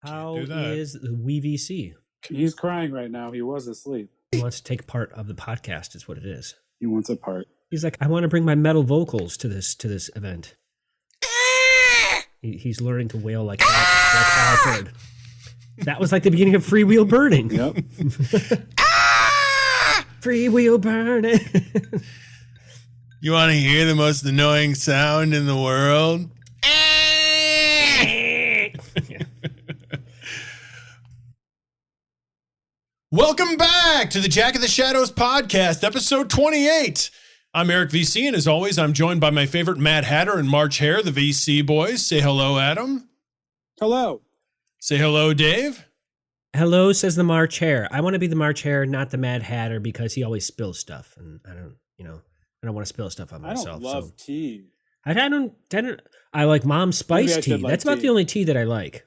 How is the WVC? He's crying right now. He was asleep. He wants to take part of the podcast is what it is. He wants a part. He's like, I want to bring my metal vocals to this event. He's learning to wail like Alfred. That was like the beginning of Freewheel Burning. Yep. Freewheel Burning. You want to hear the most annoying sound in the world? Welcome back to the Jack of the Shadows podcast, episode 28. I'm Eric VC, and as always, I'm joined by my favorite Mad Hatter and March Hare, the VC boys. Say hello, Adam. Hello. Say hello, Dave. Hello, says the March Hare. I want to be the March Hare, not the Mad Hatter, because he always spills stuff, and I don't want to spill stuff on myself. I don't love tea. I like Mom's spice tea. That's about the only tea that I like.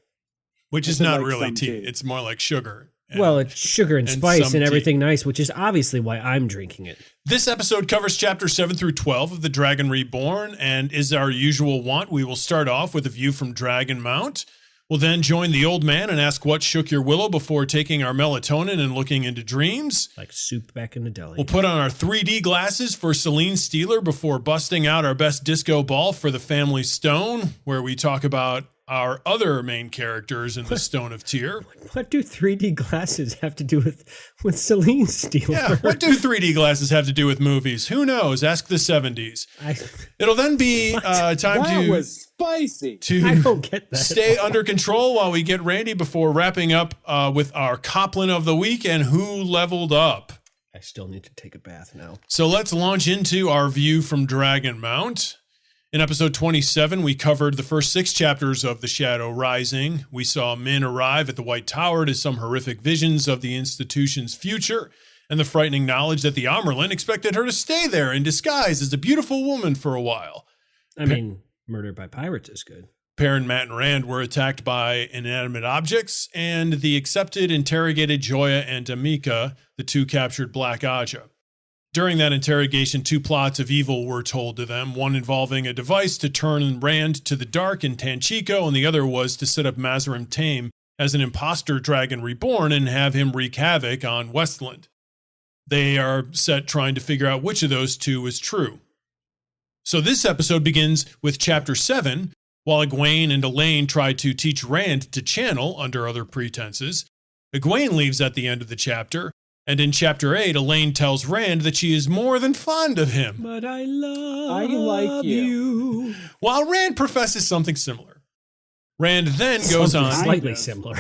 Which is not really tea. It's more like sugar. Well, it's sugar and spice and everything nice, which is obviously why I'm drinking it. This episode covers chapters 7 through 12 of The Dragon Reborn, and as our usual want, we will start off with a view from Dragonmount. We'll then join the old man and ask what shook your willow before taking our melatonin and looking into dreams. Like soup back in the deli. We'll put on our 3D glasses for Selene Steeler before busting out our best disco ball for the Family Stone, where we talk about our other main characters in the Stone of Tyr. What do 3D glasses have to do with Selene Steeler? Yeah, what do 3D glasses have to do with movies? Who knows? Ask the 70s. It'll then be time that was spicy. I don't get that. Stay under control while we get Randy before wrapping up with our Coplin of the week and who leveled up. I still need to take a bath now. So let's launch into our view from Dragonmount. In episode 27, we covered the first 6 chapters of The Shadow Rising. We saw Min arrive at the White Tower to some horrific visions of the institution's future and the frightening knowledge that the Amerlin expected her to stay there in disguise as a beautiful woman for a while. I mean, murder by pirates is good. Perrin, Matt, and Rand were attacked by inanimate objects, and the accepted interrogated Joya and Amika, the 2 captured Black Aja. During that interrogation, 2 plots of evil were told to them, one involving a device to turn Rand to the dark in Tanchico, and the other was to set up Mazarim Tame as an imposter dragon reborn and have him wreak havoc on Westland. They are set trying to figure out which of those 2 is true. So this episode begins with Chapter 7, while Egwene and Elaine try to teach Rand to channel under other pretenses. Egwene leaves at the end of the chapter, and in Chapter 8, Elaine tells Rand that she is more than fond of him. But I like you. While Rand professes something similar. Rand then goes on... Slightly similar.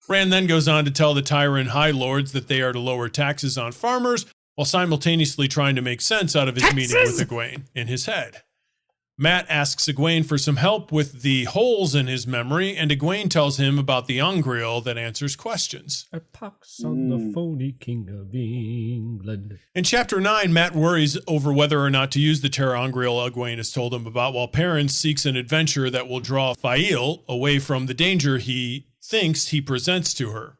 Rand then goes on to tell the Tyrant High Lords that they are to lower taxes on farmers, while simultaneously trying to make sense out of his meeting with Egwene in his head. Matt asks Egwene for some help with the holes in his memory, and Egwene tells him about the Ungrill that answers questions. A pox on the phony king of England. In Chapter 9, Matt worries over whether or not to use the Terra Ungrill Egwene has told him about, while Perrin seeks an adventure that will draw Fael away from the danger he thinks he presents to her.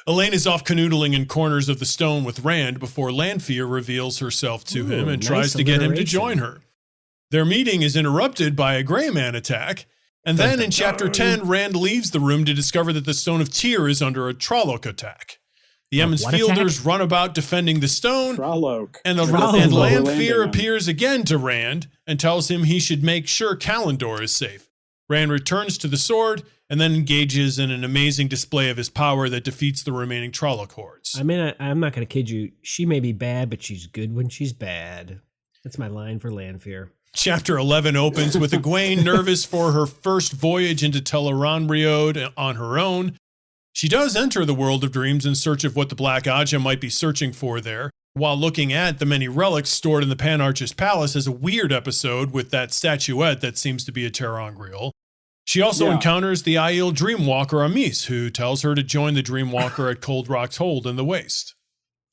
Elaine is off canoodling in corners of the stone with Rand before Lanfear reveals herself to him and tries to get him to join her. Their meeting is interrupted by a Grey Man attack, and then in Chapter 10, Rand leaves the room to discover that the Stone of Tyr is under a Trolloc attack. The Emmons Fielders run about defending the stone, and Lanfear appears again to Rand and tells him he should make sure Kalendor is safe. Rand returns to the sword and then engages in an amazing display of his power that defeats the remaining Trolloc hordes. I mean, I'm not going to kid you. She may be bad, but she's good when she's bad. That's my line for Lanfear. Chapter 11 opens with Egwene nervous for her first voyage into Tel'aran'rhiod on her own. She does enter the world of dreams in search of what the Black Aja might be searching for there, while looking at the many relics stored in the Panarchist Palace as a weird episode with that statuette that seems to be a Terra Ungrill. She also encounters the Aiel Dreamwalker Amis, who tells her to join the Dreamwalker at Cold Rock's Hold in the Waste.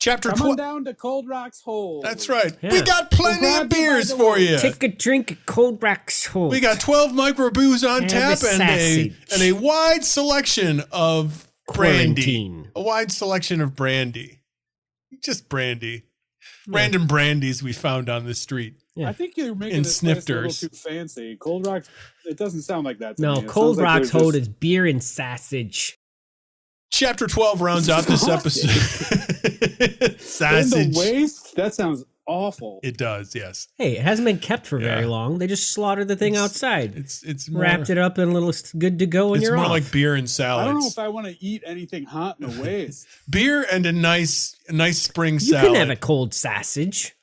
Chapter 12. Come on down to Cold Rock's Hold. That's right. Yeah. We got plenty of beers for you. Take a drink at Cold Rock's Hold. We got 12 microbrews on tap and a wide selection of brandy. A wide selection of brandy. Just brandy. Random brandies we found on the street. Yeah. I think you're making And this place a little snifters. too fancy. Cold Rocks, it doesn't sound like that to me. No, It Cold sounds like Rock's they're hold just- is beer and sausage. Chapter 12 rounds out this episode. In Sausage. the waist? That sounds awful. It does, yes. Hey, it hasn't been kept for very Yeah. long. They just slaughtered the thing outside. It's more, Wrapped it up in a little good to go, and It's you're more off. like beer and I salads. don't know if I want to eat anything hot in the waist. Beer and a nice spring you salad. can have a cold sausage.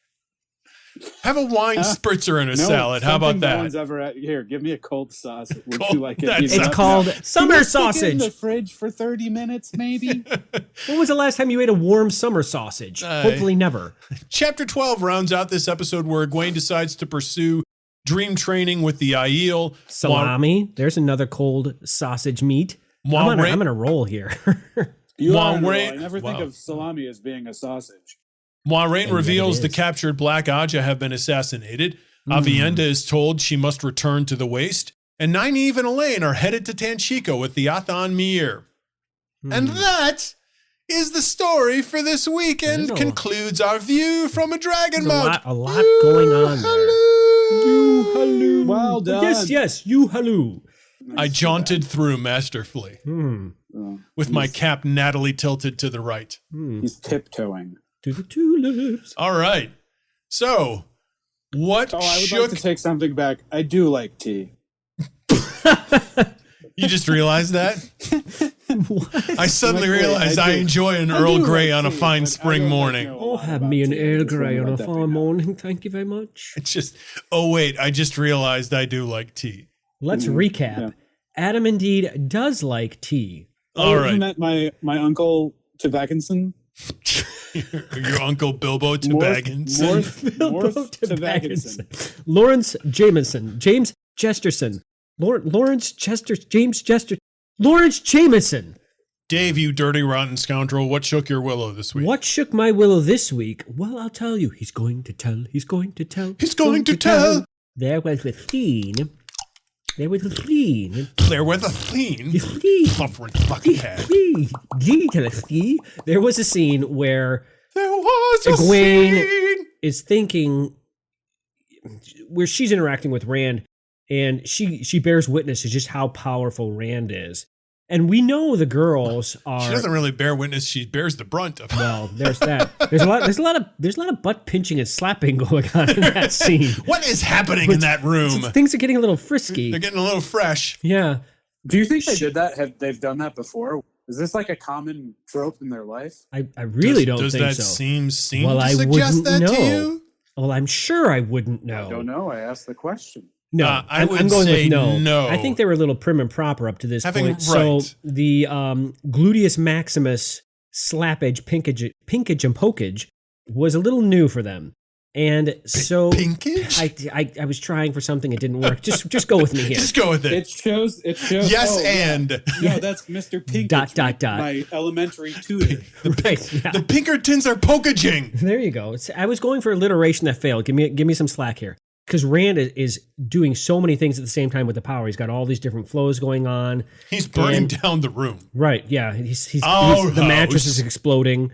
Have a wine spritzer and a No, salad. How about something No that? one's ever had. Here, give me a cold sausage. Would Cold- you like it? that's- heated It's up? called Can summer you stick it in sausage. the fridge for 30 minutes, maybe. When was the last time you ate a warm summer sausage? Hopefully never. Chapter 12 rounds out this episode where Egwene decides to pursue dream training with the Aiel. Salami. There's another cold sausage meat. While I'm Ra- on a roll here. You While are, Ray- I never think wow. of salami as being a sausage. Moiraine And reveals yet it the is. captured Black Aja have been assassinated. Avienda is told she must return to the waste. And Nynaeve and Elaine are headed to Tanchico with the Athan Mir. And that is the story for this week and There's a- concludes our view from a Dragon There's Mount. a lot going on there. You halloo. Well done. Yes, you halloo. I jaunted through masterfully with my cap Natalie tilted to the right. He's tiptoeing. To the tulips. All right. So, what Oh, I would shook... like to take something back. I do like tea. You just realized that? What? I suddenly Like, wait, realized I do- enjoy an I Earl do Grey like on a tea, fine but I spring don't, like, morning. know a Oh, lot have about me an tea. I Earl just wanted Grey to on a let that be fine known. morning. Thank you very much. It's just, oh, wait, I just realized I do like tea. Let's recap. Yeah. Adam indeed does like tea. All You right. met my uncle Tobackinson. Your Uncle Bilbo Baggins. Morth Tobackinson. Lawrence Jameson. James Chesterton. Lawrence Jameson. Dave, you dirty, rotten scoundrel, what shook your willow this week? What shook my willow this week? Well, I'll tell you. He's going to tell. He's going to tell. There was a scene. There was a scene. There with a theme. Suffering fucking head. There was a scene where There was a Egwene scene. is thinking, where she's interacting with Rand, and she bears witness to just how powerful Rand is. And we know the girls are. She doesn't really bear witness. She bears the brunt of it. Well, there's that. There's a lot of butt pinching and slapping going on in that scene. What is happening in that room? Things are getting a little frisky. They're getting a little fresh. Yeah. Do you think they did that? They've done that before? Is this like a common trope in their life? I really don't Does think that so. seem Well, to I suggest wouldn't that to know. you? Well, I'm sure I wouldn't know. I don't know. I asked the question. No, I would I'm going say with no. no. I think they were a little prim and proper up to this Having- point. So right. the gluteus maximus slappage, pinkage and pokage was a little new for them. And so Pinkage? I was trying for something, it didn't work. Just go with me here. Just go with it. It shows. Yes, oh, yeah. and No, that's Mr. Pink. Dot. My elementary tutor. Right, yeah. the Pinkertons are pokaging. There you go. I was going for alliteration that failed. Give me some slack here. Because Rand is doing so many things at the same time with the power. He's got all these different flows going on. He's burning And- down the room. Right, yeah. He's Our the mattress house. is exploding.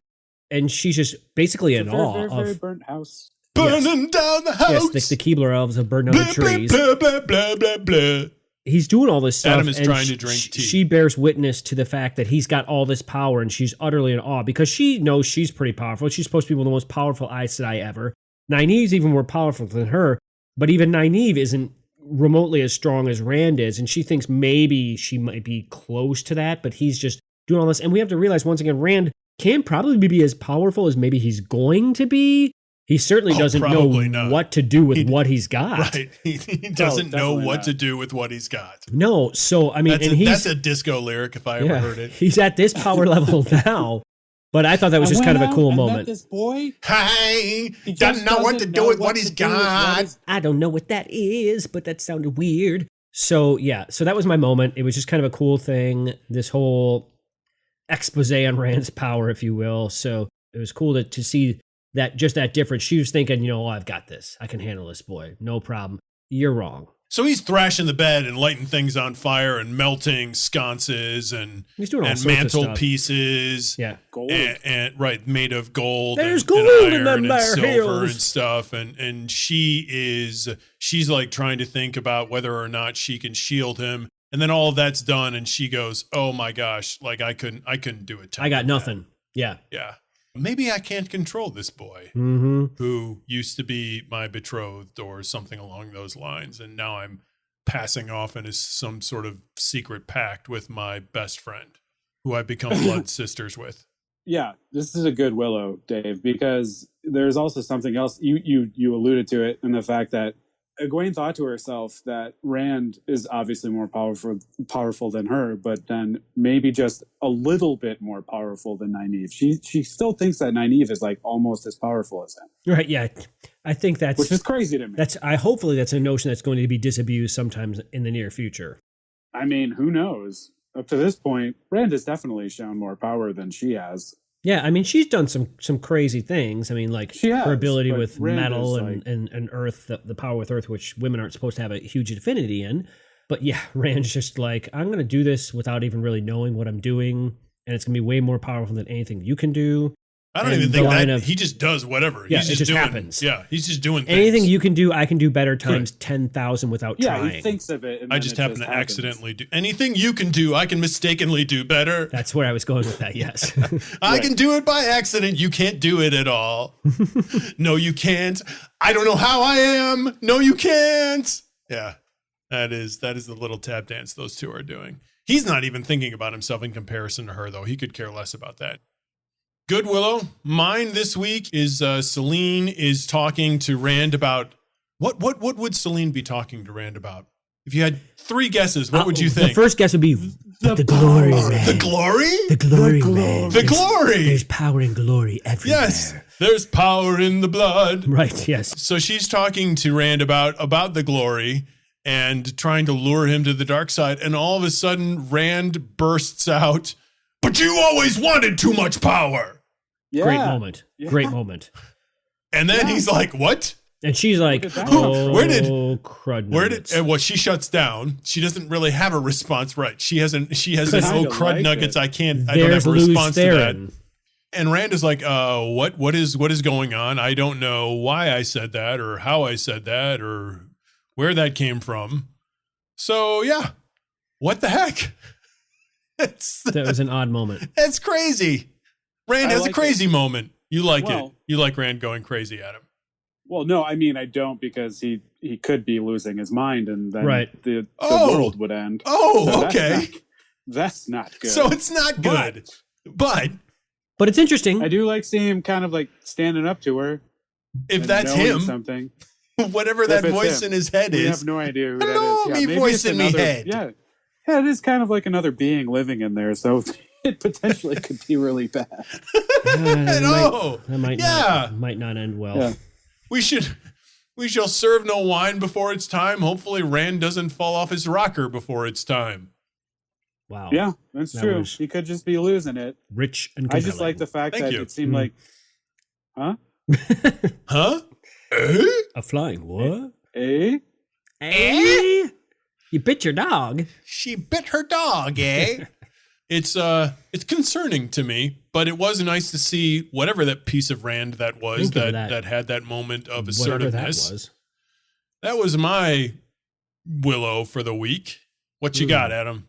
And she's just basically in awe Very of burnt house. Burning down the house. yes, the Keebler elves have burned down blah, the trees. blah, blah, blah, blah, blah. He's doing all this stuff. Adam is and trying to drink tea. She bears witness to the fact that he's got all this power, and she's utterly in awe because she knows she's pretty powerful. She's supposed to be one of the most powerful Aes Sedai ever. Nynaeve's even more powerful than her, but even Nynaeve isn't remotely as strong as Rand is, and she thinks maybe she might be close to that, but he's just doing all this. And we have to realize, once again, Rand can probably be as powerful as maybe he's going to be. He certainly doesn't know probably not. what to do with what he's got. Right. He doesn't know definitely what not. to do with what he's got. No, so I mean, That's a disco lyric if I ever heard it. He's at this power level now, but I thought that was just kind of a cool Met moment. this boy. Hey, He doesn't just know what to doesn't do know with what what to he's do with what got. is- I don't know what that is, but that sounded weird. So yeah, so that was my moment. It was just kind of a cool thing. This whole expose on Rand's power, if you will. So it was cool to see that, just that difference. She was thinking, oh, I've got this. I can handle this boy. No problem. You're wrong. So he's thrashing the bed and lighting things on fire and melting sconces and He's doing all and sorts of stuff. mantelpieces. Yeah. Gold. And right, made of gold. There's and, gold and in iron them and there silver hills. and stuff. And she's like trying to think about whether or not she can shield him. And then all of that's done, and she goes, "Oh my gosh! Like I couldn't do it. I got nothing." Yeah. Yeah. Maybe I can't control this boy Mm-hmm. who used to be my betrothed or something along those lines. And now I'm passing off into some sort of secret pact with my best friend who I've become blood sisters with. Yeah, this is a good Willow, Dave, because there's also something else. You alluded to it in the fact that Egwene thought to herself that Rand is obviously more powerful than her, but then maybe just a little bit more powerful than Nynaeve. She still thinks that Nynaeve is like almost as powerful as him. Right. Yeah. I think Which is crazy to me. Hopefully that's a notion that's going to be disabused sometimes in the near future. I mean, who knows? Up to this point, Rand has definitely shown more power than she has. Yeah, I mean, she's done some crazy things. I mean, like She has, her ability but with Rand metal is and earth, the power with earth, which women aren't supposed to have a huge affinity in. But yeah, Rand's just like, I'm going to do this without even really knowing what I'm doing. And it's going to be way more powerful than anything you can do. I don't even think that he just does whatever. Yeah, he's it just doing, happens. Yeah, he's just doing things. Anything you can do, I can do better times 10,000 without trying. Yeah, he thinks of it. And I then just it happen to happens. accidentally do anything you can do. I can mistakenly do better. That's where I was going with that, yes. I can do it by accident. You can't do it at all. No, you can't. I don't know how I am. No, you can't. Yeah, that is the little tap dance those two are doing. He's not even thinking about himself in comparison to her, though. He could care less about that. Good, Willow. Mine this week is Selene is talking to Rand about what would Selene be talking to Rand about? If you had 3 guesses, what would you think? The first guess would be the glory, Rand. The glory? The glory, Rand. The glory. There's power and glory everywhere. Yes, there's power in the blood. Right, yes. So she's talking to Rand about the glory and trying to lure him to the dark side. And all of a sudden, Rand bursts out, "But you always wanted too much power." Yeah. Great moment. Yeah. Great moment. And then he's like, "What?" And she's like, Look at that. oh, Where did- crud Where nuggets. did? Well, she shuts down. She doesn't really have a response. Right? She has an Kinda oh crud like nuggets. it. I don't There's have a Luz response to that. Theron. And Rand is like, what is going on? I don't know why I said that or how I said that or where that came from. So yeah, what the heck? That was an odd moment. That's crazy. Rand I has like a crazy moment. You like it. Well- You like Rand going crazy at him. Well, no, I mean I don't, because he could be losing his mind, and then Right. the Oh. world would end. Oh, So okay. That's not good. So it's not good. But But it's interesting. I do like seeing him kind of like standing up to her. if and that's knowing him, something. whatever that If it's voice him. in his head We is, have no idea who Hello, that is. me maybe voice it's in me another- head. Yeah, it is kind of like another being living in there, so it potentially could be really bad. No. That might Yeah. might not end well. Yeah. we shall serve no wine before it's time. Hopefully Rand doesn't fall off his rocker before it's time. Wow. Yeah, that's That true. was- He could just be losing it. Rich and I just like the fact Thank that you. it seemed like, huh? Huh? Eh? a flying what? Eh? Eh? You bit your dog. She bit her dog, eh? It's concerning to me, but it was nice to see whatever that piece of Rand that was Think of that that. had that moment of Whatever that assertiveness. was. That was my Willow for the week. What you got, Adam?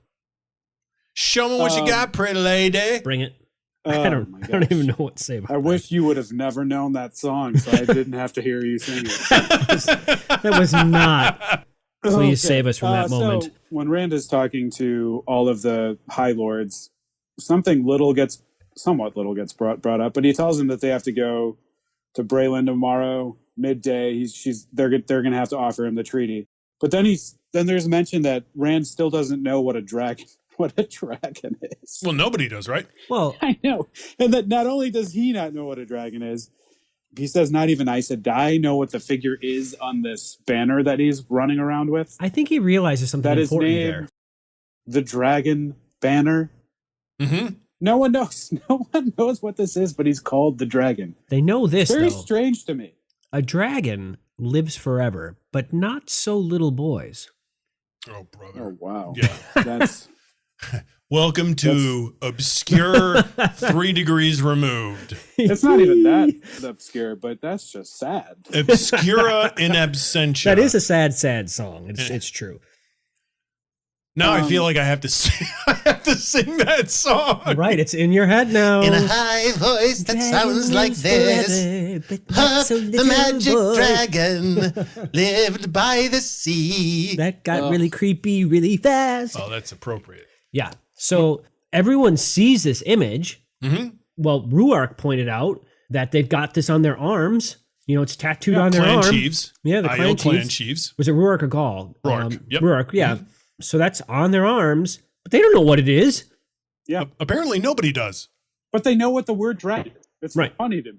Show me what you got, pretty lady. Bring it. Oh, I don't my even gosh. know what to say about I wish you would have never known that song, so I didn't have to hear you sing it. That was not. Please save us from that moment. So when Rand is talking to all of the High Lords, somewhat little gets brought up, but he tells them that they have to go to Braylon tomorrow midday. They're going to have to offer him the treaty. But then there's mention that Rand still doesn't know what a dragon is. Well, nobody does, right? Well, I know. And that not only does he not know what a dragon is, he says not even Aes Sedai know what the figure is on this banner that he's running around with. I think he realizes something That is important named there. the Dragon Banner. Mm-hmm. No one knows. No one knows what this is, but he's called the Dragon. They know this, Very though. strange to me. A dragon lives forever, but not so little boys. Oh, brother. Oh wow. Yeah. That's Welcome to obscure 3 degrees removed. it's not even that obscure, but that's just sad. Obscura in absentia. That is a sad song. It's true. Now I feel like I have to sing, that song. Right, it's in your head now. In a high voice that sounds like this. The magic dragon lived by the sea. That got really creepy really fast. Oh, that's appropriate. Yeah. So everyone sees this image. Mm-hmm. Well, Ruark pointed out that they've got this on their arms. You know, it's tattooed on their Clan arm. chiefs. Yeah, the Aiel clan clan chiefs. chiefs. Was it Ruark or Gaul? Ruark. Yep. Ruark, yeah. So that's on their arms, but they don't know what it is. Yeah. Apparently nobody does. But they know what the word dragon. It's Right. funny to me.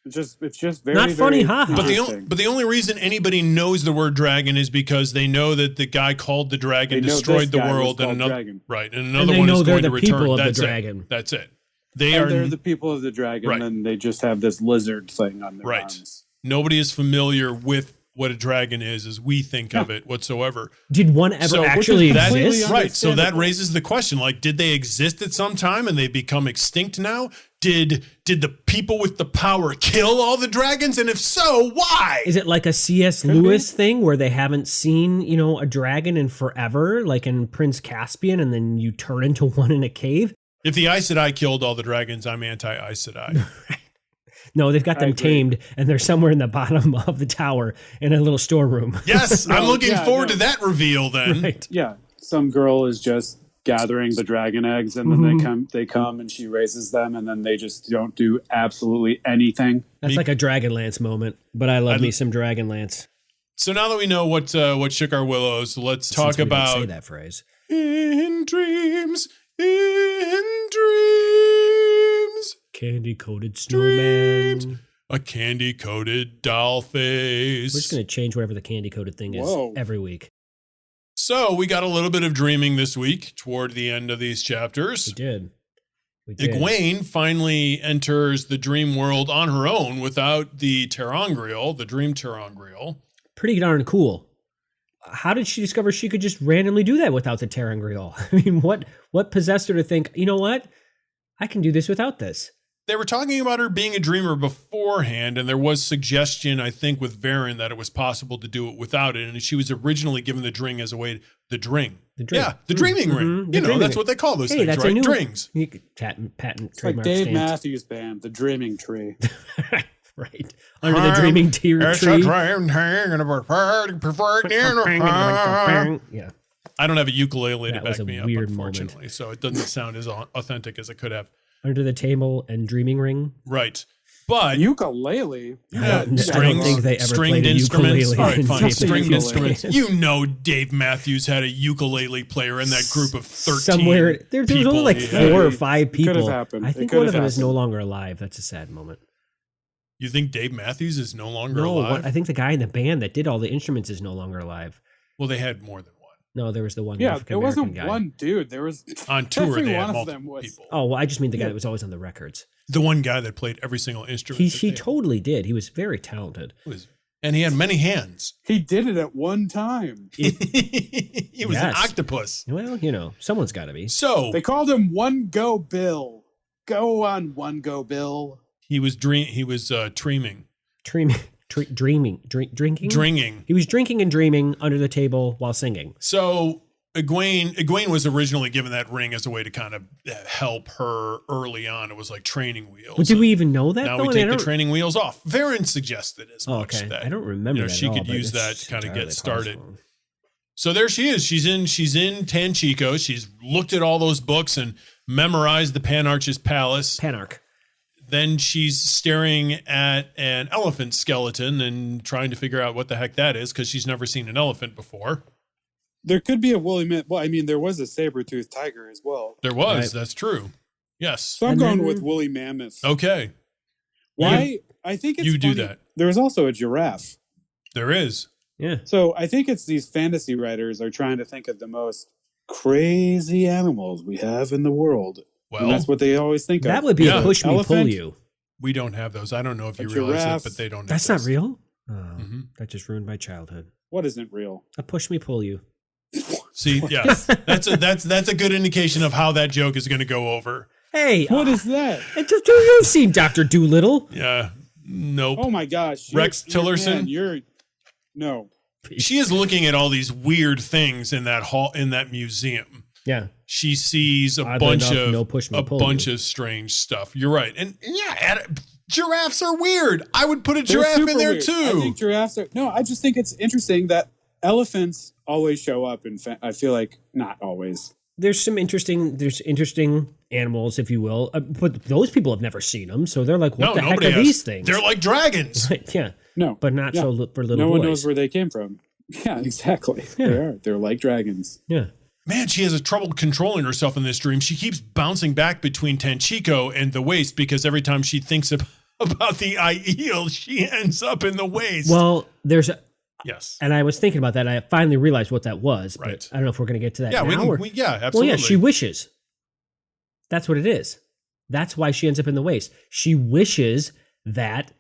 It's just very Not funny, very haha. But the only reason anybody knows the word dragon is because they know that the guy called the dragon They know destroyed this the guy was world, and called another dragon. right, and And another they one know is they're going the to people return. of the That's dragon. it. That's it. They and are they're the people of the dragon, Right. and they just have this lizard thing on their Right. arms. nobody is familiar with what a dragon is as we think of it whatsoever. Did one ever So, which is actually that exist? right? So that understandable. raises the question: like, did they exist at some time and they become extinct now? Did the people with the power kill all the dragons? And if so, why? Is it like a C.S. Lewis thing where they haven't seen, you know, a dragon in forever, like in Prince Caspian, and then you turn into one in a cave? If the Aes Sedai killed all the dragons, I'm anti-Aes Sedai. No, they've got them agree. tamed, and they're somewhere in the bottom of the tower in a little storeroom. Yes, I'm looking yeah, forward no. to that reveal then. Right. Yeah, some girl is just gathering the dragon eggs, and then they come and she raises them, and then they just don't do absolutely anything. That's like a Dragonlance moment, but I love me some Dragonlance. So now that we know what shook our willows, let's talk Since we don't about say that phrase. in dreams, in dreams. Candy-coated snowman. A candy-coated doll face. We're just going to change whatever the candy-coated thing is Whoa. every week. So we got a little bit of dreaming this week toward the end of these chapters. We did. We did. Egwene finally enters the dream world on her own without the Terangriel, the dream Terangriel. Pretty darn cool. How did she discover she could just randomly do that without the Terangriel? I mean, what possessed her to think, you know what? I can do this without this. They were talking about her being a dreamer beforehand, and there was suggestion, I think, with Varen that it was possible to do it without it. And she was originally given the dring as a way, the dring. Yeah, the dreaming ring. The You know, dreaming that's ring. what they call those Hey, things, that's right? a new Drings. patent It's like trademark Dave stamped. Matthews Band, the Dreaming Tree. Right. Under the dreaming tree. It's a dream hanging over perfect in a- Yeah. I don't have a ukulele to That was back a me up, weird unfortunately, so it doesn't sound as authentic as it could have. Under the table and dreaming ring. Right. But Ukulele. I don't think they ever stringed played a instruments. ukulele All right, in fine. Japan. Stringed Ukulele. instruments. You know, Dave Matthews had a ukulele player in that group of 13 Somewhere there's only people like he 4 had. or 5 It could have people. happened. I It think could one have of them is no happened. longer alive. That's a sad moment. You think Dave Matthews is no longer No, alive? I think the guy in the band that did all the instruments is no longer alive. Well, they had more than one. No, there was the one Yeah, African it wasn't American guy. one dude. There was On tour, every they one had of multiple them was. people. Oh, well, I just mean the guy Yeah. that was always on the records. The one guy that played every single instrument. He that they totally did. He was very talented. was, and he had many hands. He did it at one time. He was an Yes. octopus. Well, you know, someone's got to be. So They called him One Go Bill. Go on, One Go Bill. he was dreaming, Drinking? dringing. He was drinking and dreaming under the table while singing. So Egwene was originally given that ring as a way to kind of help her early on. It was like training wheels. Well, did we even know that? Now though? we I take mean, I the don't- training wheels off. Varen suggested as Oh, much okay. that I don't remember that she at all, could but use that it's to kind of entirely get started. possible. So there she is. She's in Tanchico. She's looked at all those books and memorized the Panarch's palace. Panarch. Then she's staring at an elephant skeleton and trying to figure out what the heck that is because she's never seen an elephant before. There could be a woolly mammoth. Well, I mean, there was a saber-toothed tiger as well. There was. Right. That's true. Yes. So I'm And going then- with woolly mammoth. Okay. Why? I think it's You do funny. that. There's also a giraffe. There is. Yeah. So I think it's these fantasy writers are trying to think of the most crazy animals we have in the world. Well, And that's what they always think of. That would be Yeah. a push me, pull Elephant? you. we don't have those. I don't know if A you realize giraffe. it, but they don't That's not exist. real? Oh, Mhm. that just ruined my childhood. What isn't real? A push me, pull you. See, yes, that's a good indication of how that joke is going to go over. Hey, What is that? you've seen Dr. Doolittle? Yeah, nope. Oh my gosh. Rex Tillerson? No. She is looking at all these weird things in that hall, in that museum. Yeah. She sees a Oddly bunch enough, of no push me, a pull bunch you. of strange stuff. You're right, and yeah, giraffes are weird. I would put a They're giraffe in super there weird. too. I think giraffes are. No, I just think it's interesting that elephants always show up. I feel like not always. There's interesting animals, if you will, but those people have never seen them, so they're like, what the heck nobody are has. these things? They're like dragons. Yeah, No, but not Yeah. so for little no boys. one knows where they came from. Yeah, exactly. Yeah. They are. They're like dragons. Yeah. Man, she has a trouble controlling herself in this dream. She keeps bouncing back between Tanchico and the waist because every time she thinks about the Aiel, she ends up in the waist. Well, yes. and I was thinking about that. I finally realized what that was, but Right. I don't know if we're going to get to that Yeah, now. yeah, absolutely. Well, yeah, she wishes. That's what it is. That's why she ends up in the waste. She wishes that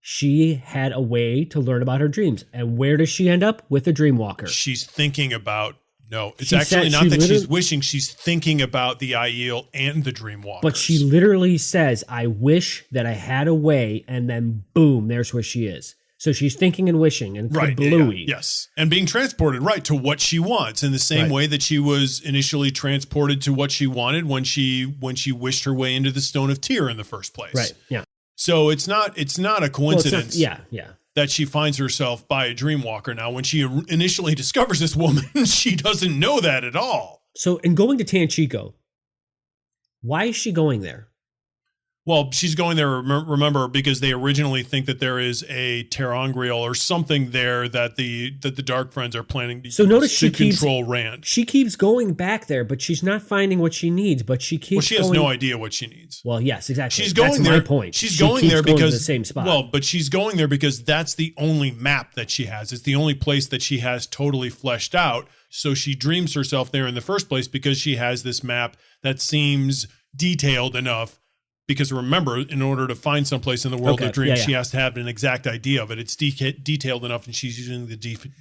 she had a way to learn about her dreams. And where does she end up? With a dream walker. She's thinking about, no, it's She actually said not she that she's literally- wishing. She's thinking about the Aiel and the Dreamwalkers. But she literally says, I wish that I had a way, and then boom, there's where she is. So she's thinking and wishing and Right, kablooey. yes. And being transported, right, to what she wants in the same Right. way that she was initially transported to what she wanted when she wished her way into the Stone of Tyr in the first place. Right, yeah. So it's not a Well, it's not- coincidence. yeah, yeah. That she finds herself by a dreamwalker. Now, when she initially discovers this woman, she doesn't know that at all. So in going to Tanchico, why is she going there? Well, she's going there, remember, because they originally think that there is a Terangriel or something there that the Dark Friends are planning to So use notice to she keeps- control Rand. She keeps going back there, but she's not finding what she needs. But she keeps. Well, she has going, no idea what she needs. Well, yes, exactly. She's going That's there. my point. She's She going keeps there going to because the same spot. Well, but she's going there because that's the only map that she has. It's the only place that she has totally fleshed out. So she dreams herself there in the first place because she has this map that seems detailed enough. Because remember, in order to find someplace in the world of dreams, she has to have an exact idea of it. It's detailed enough, and she's using the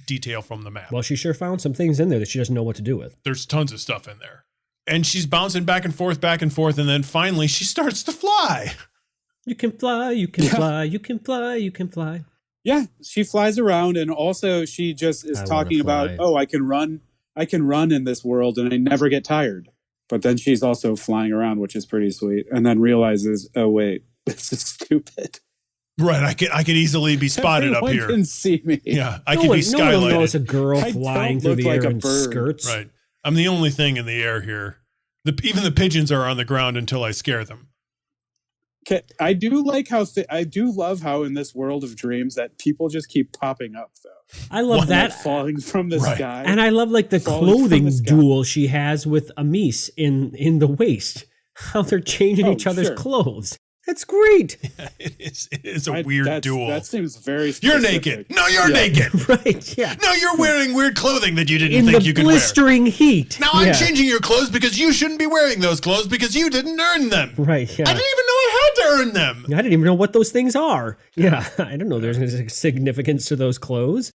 detail from the map. Well, she sure found some things in there that she doesn't know what to do with. There's tons of stuff in there. And she's bouncing back and forth, and then finally she starts to fly. You can fly, you can fly, you can fly, you can fly. Yeah, she flies around, and also she just is I talking wanna about, fly. I can run in this world, and I never get tired. But then she's also flying around, which is pretty sweet, and then realizes, oh wait, this is stupid. Right, I could easily be spotted Everyone up here. can see me. Yeah, I No could one, be no one will notice skylighted. a girl I flying don't through look the like air a in bird. skirts. Right, I'm the only thing in the air here. Even the pigeons are on the ground until I scare them. I do like how I do love how in this world of dreams that people just keep popping up though. I love What? that. Like falling from the Right. sky. And I love like the Falling from clothing the sky. duel she has with Amis in the waist. How they're changing Oh, each other's sure. clothes. That's great. It is a weird duel. That seems very You're specific. naked. No, you're Yeah. naked. Right, yeah. No, you're wearing weird clothing that you didn't In think the you could wear. blistering heat. Now I'm Yeah. changing your clothes because you shouldn't be wearing those clothes because you didn't earn them. Right, yeah. I didn't even know I had to earn them. I didn't even know what those things are. Yeah, I don't know there's a significance to those clothes.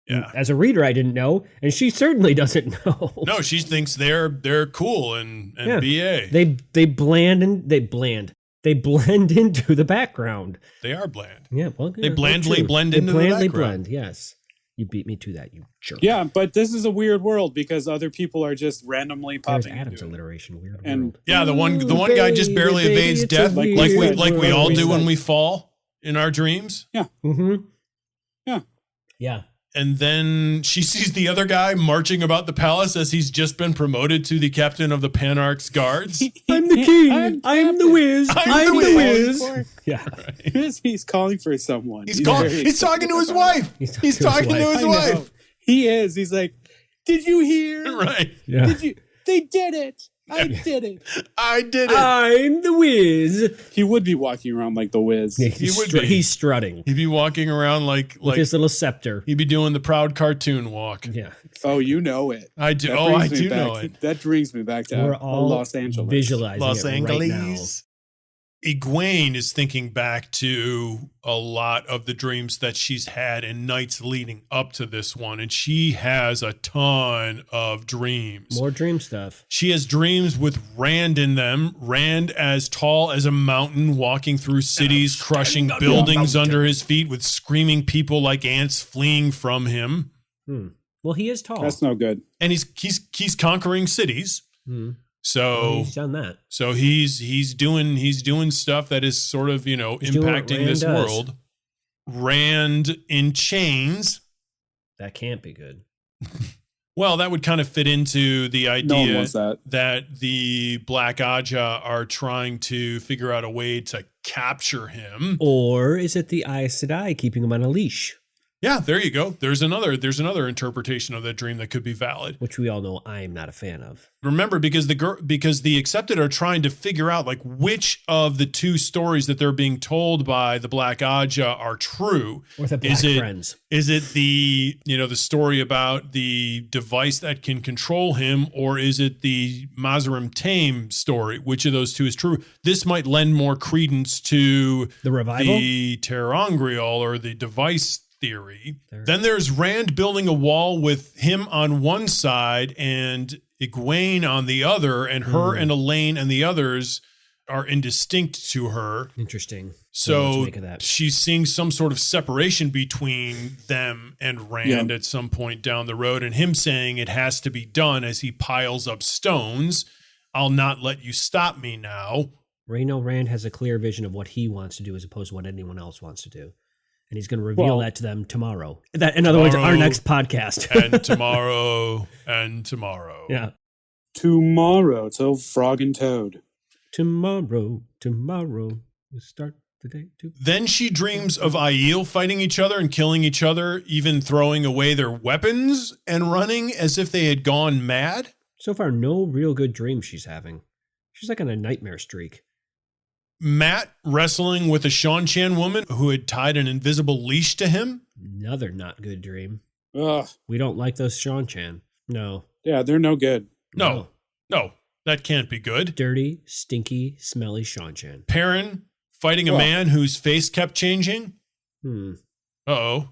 Yeah. As a reader, I didn't know, and she certainly doesn't know. No, she thinks they're cool and Yeah. BA. They blend into the background. They are bland. Yeah, well, They yeah, blandly true. blend They into the blandly background. blend. Yes, you beat me to that, you jerk. Yeah, but this is a weird world because other people are just randomly There's popping Adam's into it. alliteration. Weird And- world. Yeah, the one Ooh, guy just barely baby, evades it's a death, weird like we world. all do when Weird. we fall in our dreams. Mm-hmm. Yeah. Yeah. And then she sees the other guy marching about the palace as he's just been promoted to the captain of the Panarch's guards. I'm the king. I'm I'm the whiz. I'm I'm the the whiz. whiz. Yeah. He's calling for someone. He's talking to his wife. He's talking to his I know. wife. He is. He's like, did you hear? Right. Yeah. Did you? They did it. I did it. I did it. I'm the whiz. He would be walking around like the Wiz. Yeah, He would be. He's strutting He'd be walking around with his little scepter. he'd be doing the proud cartoon walk. Yeah. Oh, you know it. I do. That Oh, I brings me do back- know it. That brings me back to We're all Los Angeles. visualizing Los it right now. Angeles. Egwene is thinking back to a lot of the dreams that she's had in nights leading up to this one, and she has a ton of dreams. More dream stuff. She has dreams with Rand in them. Rand as tall as a mountain, walking through cities, crushing buildings under his feet with screaming people like ants fleeing from him. Well, he is tall. That's no good. And he's conquering cities. So he's done that. So he's doing stuff that is sort of, impacting this world. Rand in chains. That can't be good. Well, that would kind of fit into the idea No one wants that the Black Aja are trying to figure out a way to capture him. Or is it the Aes Sedai keeping him on a leash? Yeah, there you go. There's another interpretation of that dream that could be valid, which we all know I am not a fan of. Remember, because the Accepted are trying to figure out like which of the two stories that they're being told by the Black Aja are true. Or the Black Friends. Is it the story about the device that can control him, or is it the Mazarim Taim story? Which of those two is true? This might lend more credence to the revival, the Terangrial, or the device theory. Then there's Rand building a wall with him on one side and Egwene on the other, and her and Elaine and the others are indistinct to her. Interesting. So she's seeing some sort of separation between them and Rand at some point down the road, and him saying it has to be done as he piles up stones. I'll not let you stop me now. Rand has a clear vision of what he wants to do as opposed to what anyone else wants to do. And he's going to reveal that to them tomorrow. In other words, our next podcast. and tomorrow. Yeah. Tomorrow till Frog and Toad. Tomorrow. We start the day. Then she dreams of Aiel fighting each other and killing each other, even throwing away their weapons and running as if they had gone mad. So far, no real good dreams she's having. She's like on a nightmare streak. Matt wrestling with a Shan-Chan woman who had tied an invisible leash to him. Another not good dream. Ugh. We don't like those Shan-Chan. No. Yeah, they're no good. No, that can't be good. Dirty, stinky, smelly Shan-Chan. Perrin fighting a man whose face kept changing. Uh-oh.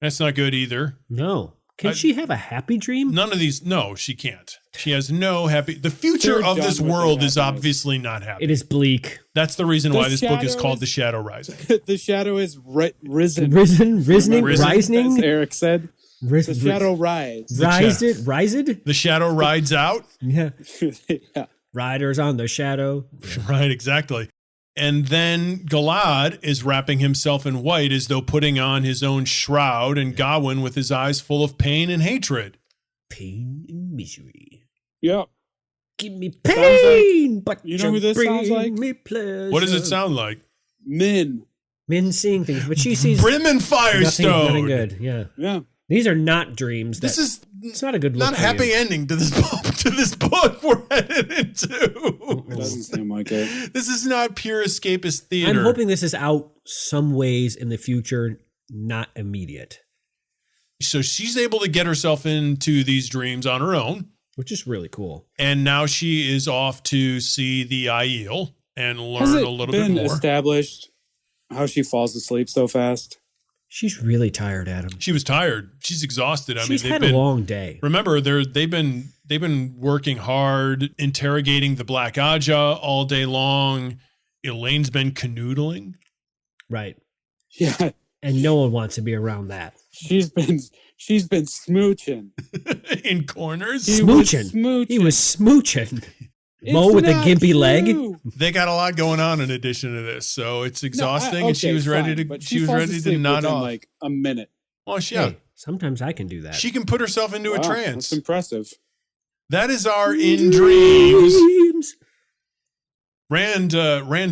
That's not good either. No. Can she have a happy dream? None of these. No, she can't. She has no happy. The future of this world is obviously not happy. It is bleak. That's the reason why this book is called The Shadow Rising. The shadow is risen. Rising? As Eric said. The shadow rides. Rised? The shadow rides out? Yeah. Yeah. Riders on the shadow. Right, exactly. And then Galad is wrapping himself in white as though putting on his own shroud, and Gawain with his eyes full of pain and hatred. Pain and misery. Yep. Give me pain, but you know who this sounds like? Me pleasure. What does it sound like? Min seeing things, but she sees Brim and Firestone. Nothing good. Yeah. These are not dreams. It's not a good look. Not a happy ending to this book we're headed into. It doesn't seem like it. This is not pure escapist theater. I'm hoping this is out some ways in the future, not immediate. So she's able to get herself into these dreams on her own, which is really cool. And now she is off to see the Aiel and learn a little bit more. Has it been established how she falls asleep so fast? She's really tired, Adam. She was tired. She's exhausted. She's had a long day. Remember, they've been working hard, interrogating the Black Aja all day long. Elaine's been canoodling. Right. Yeah. And no one wants to be around that. She's been smooching. In corners? He was smooching. Mo with a gimpy leg. They got a lot going on in addition to this, so it's exhausting. And she was ready to nod off. Like a minute. Well, Hey, sometimes I can do that. She can put herself into a trance. That's impressive. That is our in dreams. Rand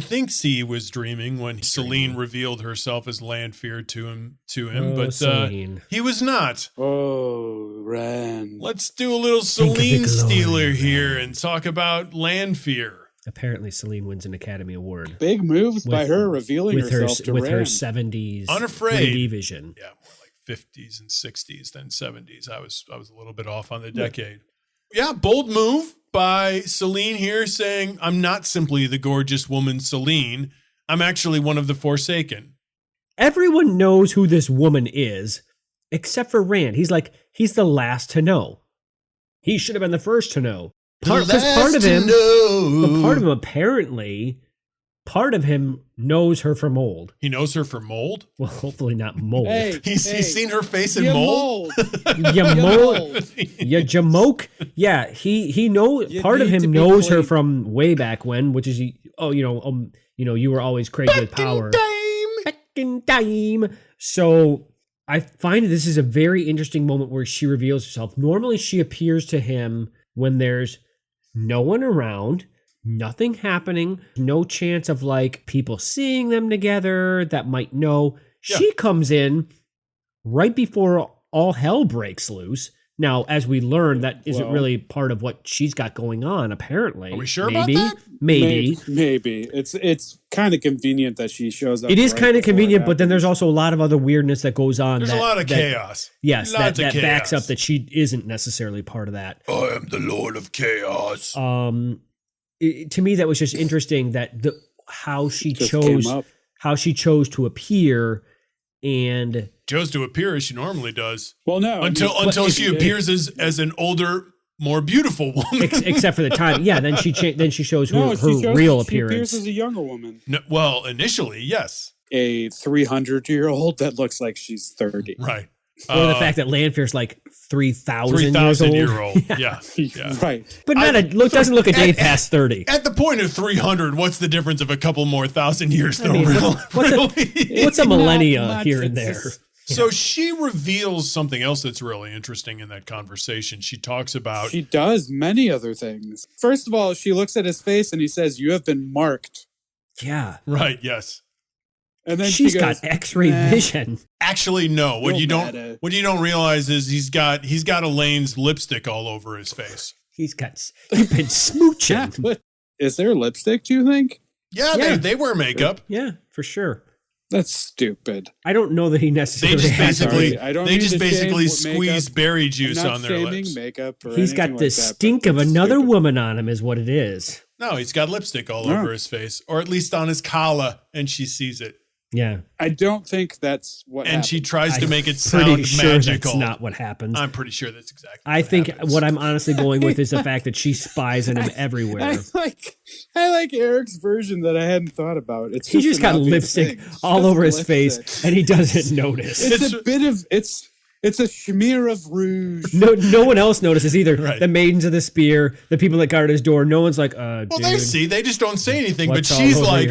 thinks he was dreaming when Selene revealed herself as Lanfear to him, but he was not. Oh, Rand. Let's do a little Selene stealer here and talk about Lanfear. Apparently, Selene wins an Academy Award. Big moves by her revealing herself to with Rand. Her 70s unafraid 3D vision. Yeah, more like 50s and 60s than 70s. I was a little bit off on the decade. Yeah, bold move. by Selene here saying, I'm not simply the gorgeous woman Selene. I'm actually one of the Forsaken. Everyone knows who this woman is, except for Rand. He's the last to know. He should have been the first to know. Part of him apparently, part of him knows her from mold. He knows her from mold? Well, hopefully not mold. He's seen her face in mold? You mold. You jamoke. Yeah, he knows. Part of him knows her from way back when, which is, you were always crazy with power. Back in time. So I find this is a very interesting moment where she reveals herself. Normally, she appears to him when there's no one around, nothing happening, no chance of like people seeing them together that might know. Yeah. She comes in right before all hell breaks loose. Now, as we learn, that isn't really part of what she's got going on, apparently. Are we sure about that? Maybe. It's kind of convenient that she shows up. It is kind of convenient, but then there's also a lot of other weirdness that goes on. There's a lot of chaos. Yes, that backs up that she isn't necessarily part of that. I am the Lord of Chaos. To me, that was just interesting that how she chose to appear and chose to appear as she normally does. Well, no, until she appears as an older, more beautiful woman. Except for the time, yeah. Then she shows her real appearance. She appears as a younger woman. No, well, initially, yes, a 300-year-old that looks like she's 30. Right. Or the fact that Lanfear's like 3,000 years old. Yeah. Right. But doesn't look a day past 30. At the point of 300, what's the difference of a couple more thousand years? What's a millennia here and there? So she reveals something else that's really interesting in that conversation. She talks about... She does many other things. First of all, she looks at his face and he says, "You have been marked." Yeah. Right, yes. And then she's got X-ray vision. Actually, no. What you don't realize is he's got Elaine's lipstick all over his face. You've been smooching. Is there lipstick, do you think? Yeah. They wear makeup. Yeah, for sure. That's stupid. I don't know that he necessarily They just basically squeeze berry juice on their lips. Makeup he's got the stink of another woman on him is what it is. No, he's got lipstick all over his face, or at least on his collar, and she sees it. Yeah. I don't think that's what happened. She tries to make it sound magical. That's not what happens. I'm pretty sure that's exactly what happens. What I'm honestly going with is the fact that she spies on him everywhere. I like Eric's version that I hadn't thought about. He just got lipstick all over his face, and he doesn't notice. It's a smear of rouge. No one else notices either. Right. The maidens of the spear, the people that guard his door. No one's like, well, dude, they see. They just don't say anything. But she's like,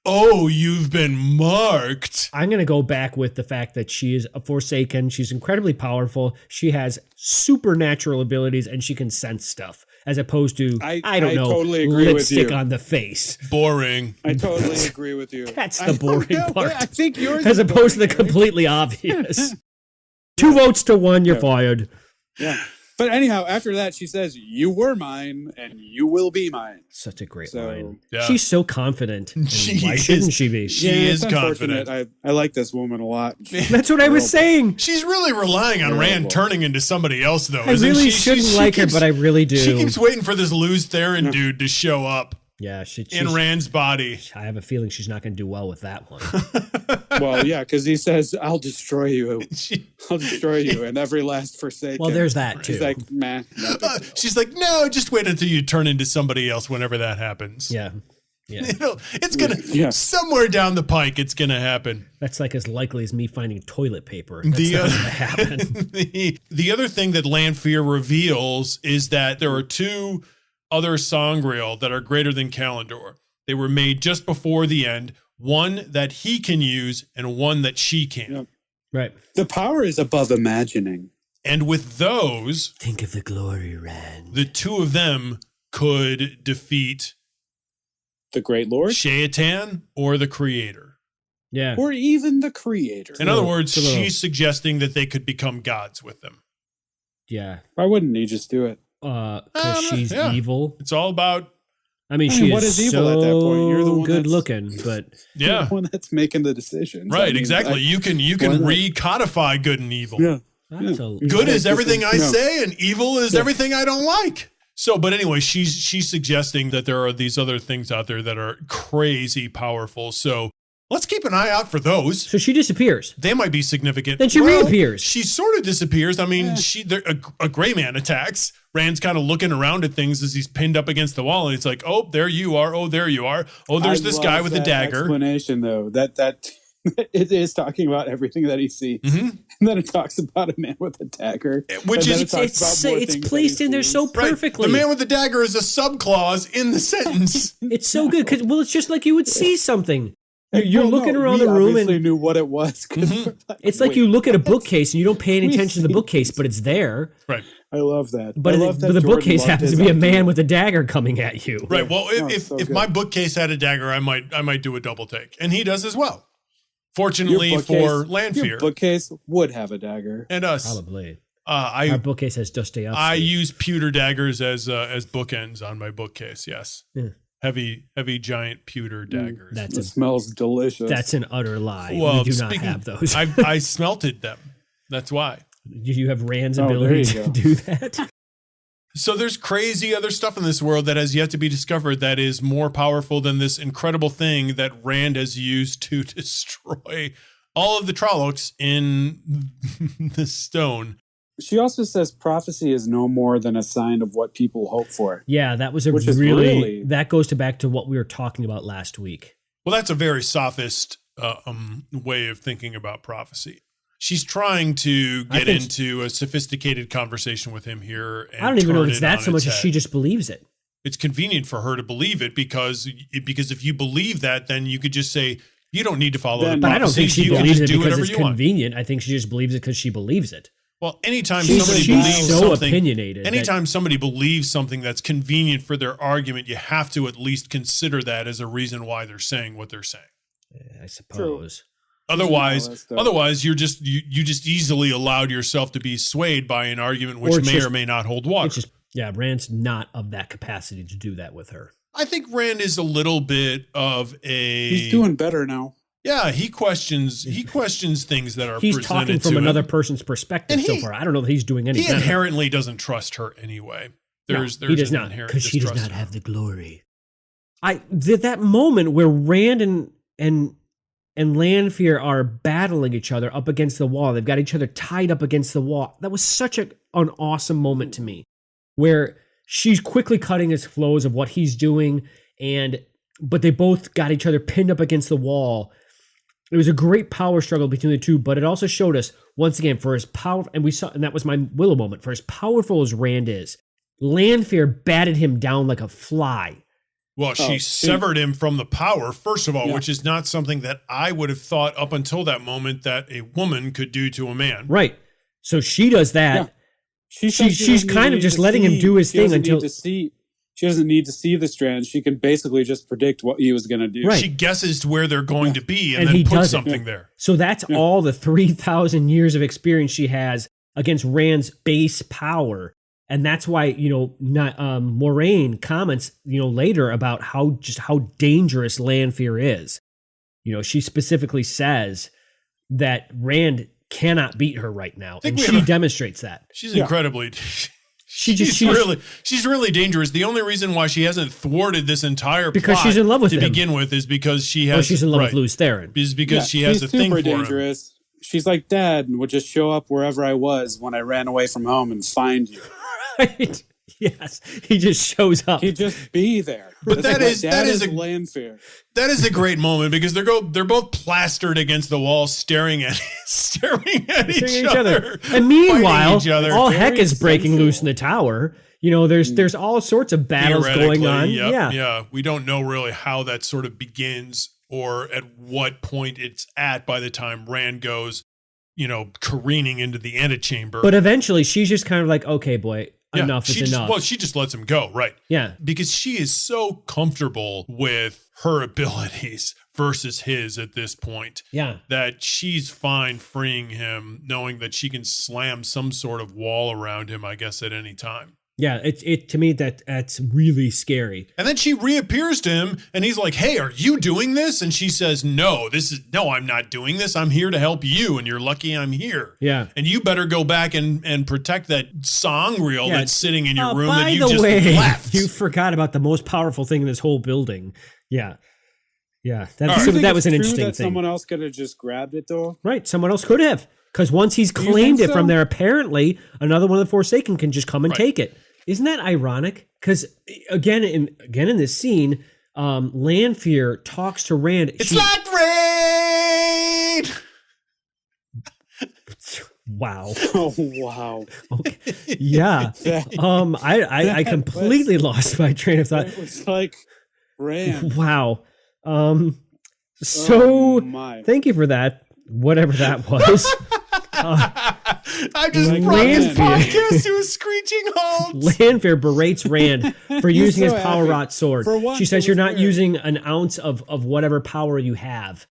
oh, you've been marked. I'm going to go back with the fact that she is a Forsaken. She's incredibly powerful. She has supernatural abilities, and she can sense stuff, as opposed to, I don't know, totally agree lipstick with you. On the face. Boring. I totally agree with you. That's the boring part. I think yours as opposed to the completely obvious. 2 votes to 1, you're fired. Yeah. But anyhow, after that, she says, "You were mine, and you will be mine." Such a great line. Yeah. She's so confident. Why shouldn't she be? She is confident. I like this woman a lot. That's what I was saying. She's really relying on Rand turning into somebody else, though. I really shouldn't like her, but I really do. She keeps waiting for this Luz Theron dude to show up. Yeah, in Rand's body. I have a feeling she's not going to do well with that one. Well, yeah, because he says, "I'll destroy you. I'll destroy you," and every last Forsaken. Well, there's that too. She's like, "Meh." She's like, "No, just wait until you turn into somebody else. Whenever that happens." Yeah. It's gonna somewhere down the pike. It's gonna happen. That's like as likely as me finding toilet paper. That's not gonna happen. The other thing that Lanfear reveals is that there are 2 other Sangreal that are greater than Kalendor. They were made just before the end. One that he can use and one that she can. Yep. Right. The power is above imagining. And with those... Think of the glory, Rand. The 2 of them could defeat... the Great Lord? Shaitan or the Creator. Yeah. Or even the Creator. In other words, she's suggesting that they could become gods with them. Yeah. Why wouldn't he just do it? Because she's evil. It's all about... I mean, she what is evil at that point? You're the one good looking, but... You're the one that's making the decisions. Right, exactly. You can recodify good and evil. Yeah. Good is everything I say, and evil is everything I don't like. So, but anyway, she's suggesting that there are these other things out there that are crazy powerful. So let's keep an eye out for those. So she disappears. They might be significant. Then she reappears. She sort of disappears. I mean, a gray man attacks. Rand's kind of looking around at things as he's pinned up against the wall, and it's like, oh, there you are. Oh, there you are. Oh, there's this guy with the dagger. Explanation though that it is talking about everything that he sees, and then it talks about a man with a dagger, which is it's placed in there so perfectly. Right. The man with the dagger is a subclause in the sentence. It's so good because it's just like you would see something. You're looking around the room and knew what it was. It's like you look at a bookcase and you don't pay any attention to the bookcase, but it's there. Right. I love that. But the bookcase happens to be a man with a dagger coming at you. Right. Well, if my bookcase had a dagger, I might do a double take, and he does as well. Fortunately for Lanfear, your bookcase would have a dagger, and us probably. Our bookcase has Dostoevsky. I use pewter daggers as bookends on my bookcase. Yes. Yeah. Heavy, giant pewter daggers. It smells delicious. That's an utter lie. Well, we do not have those. I smelted them. That's why. You have Rand's ability to do that? So there's crazy other stuff in this world that has yet to be discovered that is more powerful than this incredible thing that Rand has used to destroy all of the Trollocs in the stone. She also says prophecy is no more than a sign of what people hope for. Yeah, that was really that goes back to what we were talking about last week. Well, that's a very sophist way of thinking about prophecy. She's trying to get into a sophisticated conversation with him here. And I don't even know if it's that so much as she just believes it. It's convenient for her to believe it because if you believe that, then you could just say, you don't need to follow the prophecy. But I don't think she believes it because it's convenient. I think she just believes it because she believes it. Well, anytime somebody believes something, opinionated. Anytime somebody believes something that's convenient for their argument, you have to at least consider that as a reason why they're saying what they're saying. I suppose. True. Otherwise, you just easily allowed yourself to be swayed by an argument which may or may not hold water. Rand's not of that capacity to do that with her. I think Rand is a little bit of a. He's doing better now. Yeah, he questions things that are. He's presented talking from to another him. person's perspective so far. I don't know that he's doing anything. He inherently doesn't trust her anyway. He does not, because she does not have the glory. That moment where Rand and Lanfear are battling each other up against the wall. They've got each other tied up against the wall. That was such an awesome moment to me, where she's quickly cutting his flows of what he's doing, but they both got each other pinned up against the wall. It was a great power struggle between the two, but it also showed us once again for his power, and that was my Willow moment. For as powerful as Rand is, Lanfear batted him down like a fly. Well, she severed him from the power, first of all, which is not something that I would have thought up until that moment that a woman could do to a man. Right. So she does that. Yeah. She's kind of just letting him do his thing until she doesn't need to see the strands. She can basically just predict what he was going to do. Right. She guesses where they're going to be and then puts something there. So that's all the 3,000 years of experience she has against Rand's base power. And that's why, Moraine comments, later about how dangerous Lanfear is. She specifically says that Rand cannot beat her right now. And she demonstrates that. She's incredibly... She's really dangerous. The only reason why she hasn't thwarted this entire plot she's in love with to him. begin with is because she's in love with Lews Therin. Is because she has a thing for him. She's super dangerous. She's like Dad and would just show up wherever I was when I ran away from home and find you. Right. Yes. He just shows up. He'd just be there. But that is Lanfear. That is a great moment because they're both plastered against the wall, staring at each other. And meanwhile, all heck is breaking loose in the tower. There's all sorts of battles going on. Yeah. We don't know really how that sort of begins or at what point it's at by the time Rand goes, careening into the antechamber. But eventually she's just kind of like, okay, boy, enough is enough. Well, she just lets him go, right? Yeah. Because she is so comfortable with her abilities versus his at this point. Yeah. That she's fine freeing him, knowing that she can slam some sort of wall around him, I guess, at any time. Yeah, it to me that's really scary. And then she reappears to him and he's like, "Hey, are you doing this?" And she says, "No, I'm not doing this. I'm here to help you and you're lucky I'm here." Yeah. And you better go back and protect that song reel that's sitting in your room that you by the just way, left. You forgot about the most powerful thing in this whole building. Yeah. Yeah. That You think was it's an true interesting that thing. Someone else could have just grabbed it though. Right. Someone else could have. Because once he's Do you claimed think it from so? there, apparently another one of the Forsaken can just come and Right. take it. Isn't that ironic? Because again in this scene, Lanfear talks to Rand. It's like rain. Wow. Oh wow! Okay. Yeah. I completely lost my train of thought. It was like Rand. Wow. Oh, my. Thank you for that. Whatever that was. I just Like brought this Rand. podcast to a screeching halt. Lanfear berates Rand for using so his power happy. rot sword. For once, She says it you're was not weird. using an ounce of whatever power you have.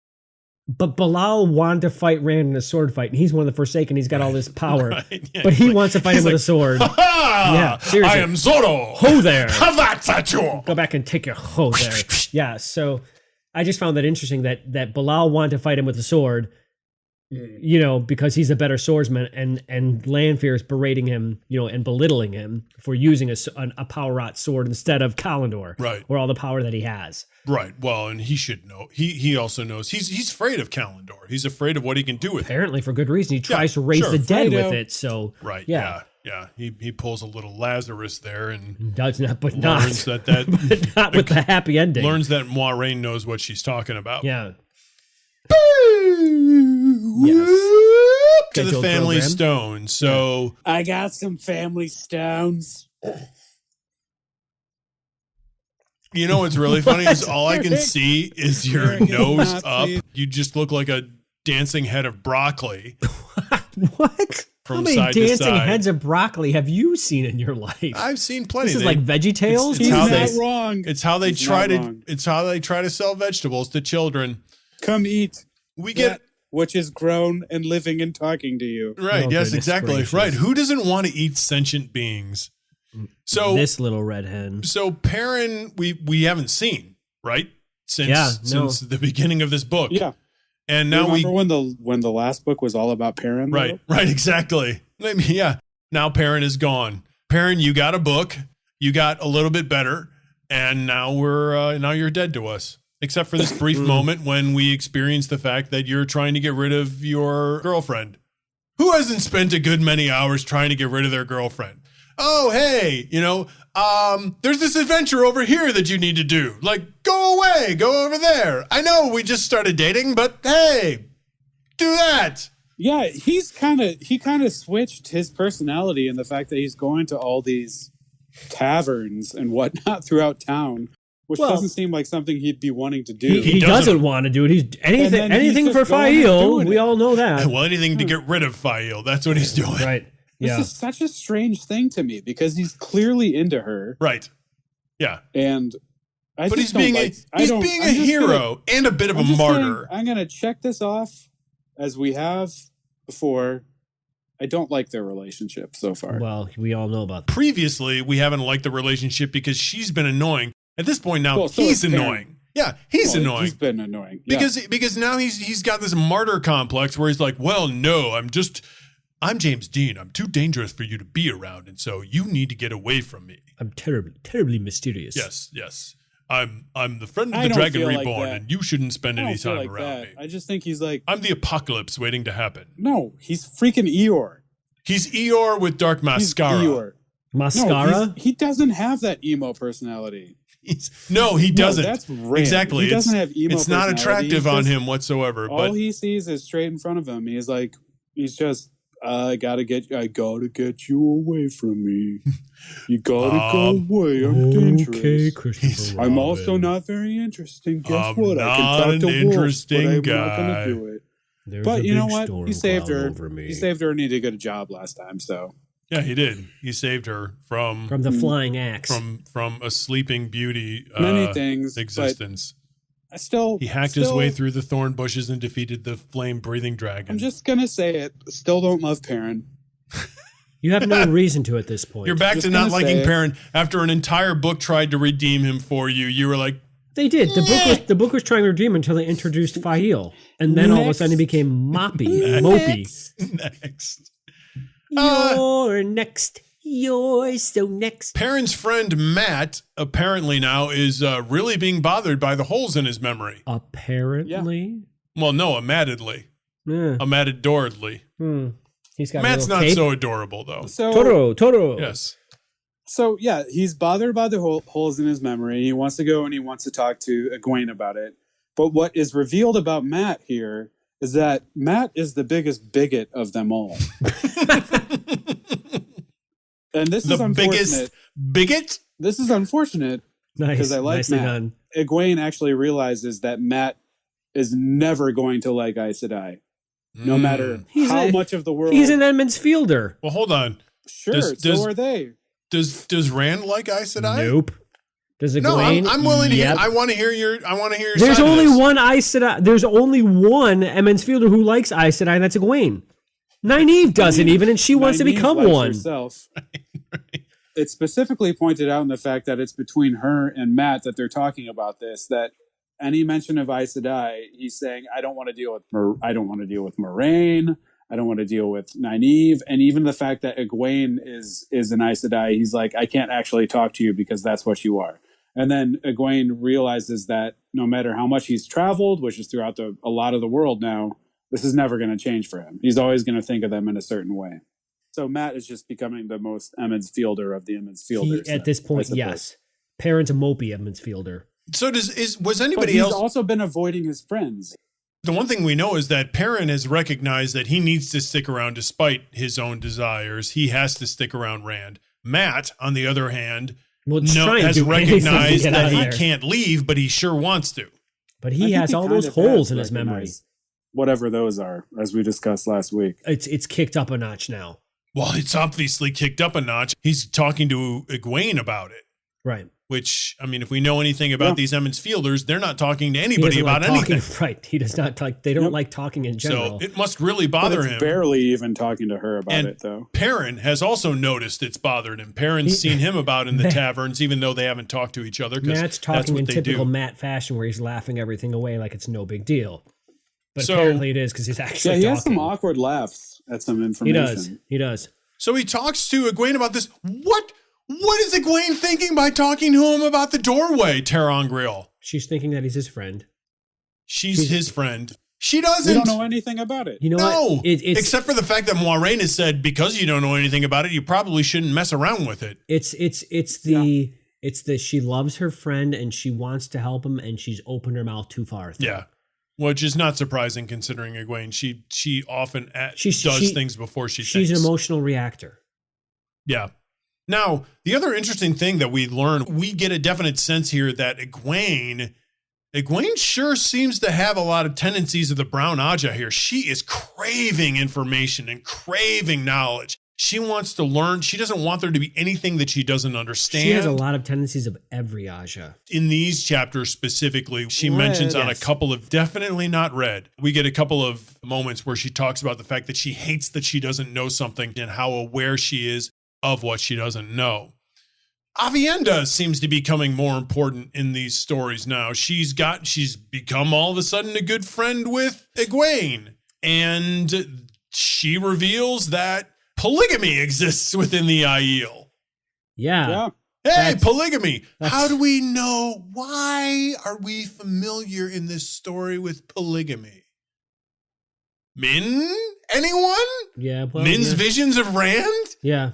But Bilal wanted to fight Rand in a sword fight, and he's one of the Forsaken. He's got all this power. Right, yeah, But he he's wants to fight him he's with a sword. "Ha-ha! Yeah, seriously. I am Zoro. Ho there. Have that at you. Go back and take your ho there. Yeah, so I just found that interesting that Bilal wanted to fight him with a sword, you know, because he's a better swordsman, and Lanfear is berating him, you know, and belittling him for using a power rot sword instead of Kalendor, Right. or all the power that he has. Right. Well, and he should know. He also knows he's afraid of Kalendor. He's afraid of what he can do with it. Apparently, for good reason, he tries to sure. raise the dead Fredo. with it. So Right. yeah, Yeah. He pulls a little Lazarus there and does not, but learns not, that but not with the happy ending. learns that Moiraine knows what she's talking about. Yeah. Yes. To the Scheduled family program. stone. So I got some family stones. you know what's really funny is all I can Eric. see is your Eric is nose not up. pleased. You just look like a dancing head of broccoli What? from How many side to dancing side. heads of broccoli have you seen in your life? I've seen plenty. This is They- like Veggie Tales. It's He's how not they- wrong. It's how they He's try not to. wrong. It's how they try to sell vegetables to children. Come eat We get that which is grown and living and talking to you. right. Oh, Yes, goodness exactly. gracious. Right. Who doesn't want to eat sentient beings? So This little red hen. so Perrin, we haven't seen right since Yeah, no. since the beginning of this book. Yeah. And now we Remember when the last book was all about Perrin? though? right exactly. I mean, yeah. Now Perrin is gone. Perrin, you got a book. You got a little bit better, and now now you're dead to us. Except for this brief moment when we experienced the fact that you're trying to get rid of your girlfriend. Who hasn't spent a good many hours trying to get rid of their girlfriend? Oh, hey, there's this adventure over here that you need to do. Like, go away, go over there. I know we just started dating, but hey, do that. Yeah, he kind of switched his personality in the fact that he's going to all these taverns and whatnot throughout town, which Well, doesn't seem like something he'd be wanting to do. He doesn't want to do it. He's And then anything he's for just going and Fael. doing We it. all know that. Well, anything to get rid of Fael. That's what he's doing. Right. This Yeah. is such a strange thing to me because he's clearly into her, Right. Yeah. and I But just he's don't being like, I he's don't- being I'm a just hero and a bit of I'm a just saying, martyr. I'm gonna check this off as we have before. I don't like their relationship so far. Well, we all know about that. Previously, we haven't liked the relationship because she's been annoying. At this point now, Well, so he's is Perrin. annoying. Yeah, he's Well, annoying. He's been annoying Yeah. Because now he's got this martyr complex where he's like, well, no, I'm James Dean. I'm too dangerous for you to be around, and so you need to get away from me. I'm terribly mysterious. Yes. I'm the friend of I the don't Dragon feel like Reborn, that. and you shouldn't spend I any don't feel time like around that. me. I just think he's like, I'm the apocalypse waiting to happen. no, he's freaking Eeyore. He's Eeyore with dark He's mascara. Eeyore. Mascara? No, he doesn't have that emo personality. No, he doesn't. No, that's Rand. Exactly. He doesn't have emo It's not personality. attractive He's on just- him whatsoever. All But he sees is straight in front of him. He's just, I gotta get you away from me. You gotta go away. I'm dangerous. Okay, Christopher I'm Robin. also not very interesting. Guess I'm what? I not can talk an to wolves, interesting but I'm guy. not gonna do it. There's But a you know big what? storm He saved cloud her. over me. He saved her and he did a good job last time. So yeah, he did. He saved her from From the flying axe. from a sleeping beauty many things. existence. But I still He hacked his way through the thorn bushes and defeated the flame breathing dragon. I'm just gonna say it. Still don't love Perrin. You have no reason to at this point. You're back Just to not gonna liking say- Perrin after an entire book tried to redeem him for you. You were like, They did. The book was trying to redeem him until they introduced Fail. And then all of a sudden he became mopey. next. You're next. You're so next. Perrin's friend Matt apparently now is really being bothered by the holes in his memory. Apparently. Well, no, amatedly. Yeah. Amadoredly. He's got Matt's a not little cape. so adorable, though. So Toro. Yes. So yeah, he's bothered by the holes in his memory. He wants to go and he wants to talk to Egwene about it. But what is revealed about Matt here is that Matt is the biggest bigot of them all. And this is The unfortunate. biggest bigot? This is unfortunate Nice. because I like Nicely Matt. done. Egwene actually realizes that Matt is never going to like Aes Sedai, no matter how much of the world. He's an Edmonds fielder. Well, hold on. Sure, so are they. Does Rand like Aes Sedai? Nope. Does it No, go in? I'm willing to Yep. hear. I want to hear your. There's side of only this. one Aes Sedai. There's only one Edmonds fielder who likes Aes Sedai, and that's Egwene. Nynaeve doesn't even, and she wants to Nynaeve become likes one. herself. It's specifically pointed out in the fact that it's between her and Matt that they're talking about this. That any mention of Aes Sedai, he's saying, "I don't want to deal with. I don't want to deal with Moraine. I don't want to deal with Nynaeve." And even the fact that Egwene is an Aes Sedai, he's like, "I can't actually talk to you because that's what you are." And then Egwene realizes that no matter how much he's traveled, which is throughout a lot of the world now, this is never going to change for him. He's always going to think of them in a certain way. So Matt is just becoming the most Emmons fielder of the Emmons fielders. At this point, yes. Parents a mopey Edmonds fielder. So was But anybody he's else? also been avoiding his friends. The one thing we know is that Perrin has recognized that he needs to stick around despite his own desires. He has to stick around Rand. Matt, on the other hand, has recognized that he can't leave, but he sure wants to. But I he think has all those kind of holes has in his memory. recognized whatever those are, as we discussed last week. It's kicked up a notch now. Well, it's obviously kicked up a notch. He's talking to Egwene about it. Right. Which, I mean, if we know anything about these Emmons fielders, they're not talking to He anybody doesn't about like talking, anything. right. He does not like, they don't like talking in general. So it must really But bother it's him. barely even talking to her about And it, though. Perrin has also noticed it's bothered him. Perrin's seen him about in the taverns, even though they haven't talked to each other. Matt's That's talking in what they typical do. Matt fashion where he's laughing everything away like it's no big deal. But So- apparently it is because he's actually Yeah, he has talking. some awkward laughs at some He information. does. So he talks to Egwene about this. What is Egwene thinking by talking to him about the doorway, Terangriel? She's thinking that he's his friend. She's his friend. She We doesn't. don't know anything about it. You know No, what? It's except for the fact that Moiraine has said, because you don't know anything about it, you probably shouldn't mess around with it. it's the she loves her friend and she wants to help him and she's opened her mouth too far. Yeah. Which is not surprising considering Egwene. She often She- does things before she She's thinks. an emotional reactor. Yeah. Now, the other interesting thing that we learn, we get a definite sense here that Egwene sure seems to have a lot of tendencies of the brown Aja here. She is craving information and craving knowledge. She wants to learn. She doesn't want there to be anything that she doesn't understand. She has a lot of tendencies of every Aja. In these chapters specifically, she Red, mentions on yes. a couple of definitely not red. We get a couple of moments where she talks about the fact that she hates that she doesn't know something and how aware she is of what she doesn't know. Avienda seems to be becoming more important in these stories now. She's become all of a sudden a good friend with Egwene, and she reveals that polygamy exists within the Aiel. Yeah. Yeah. Hey, polygamy. that's- How do we know? Why are we familiar in this story with polygamy? Min? Anyone? Yeah. Well, Min's yeah. visions of Rand? Yeah.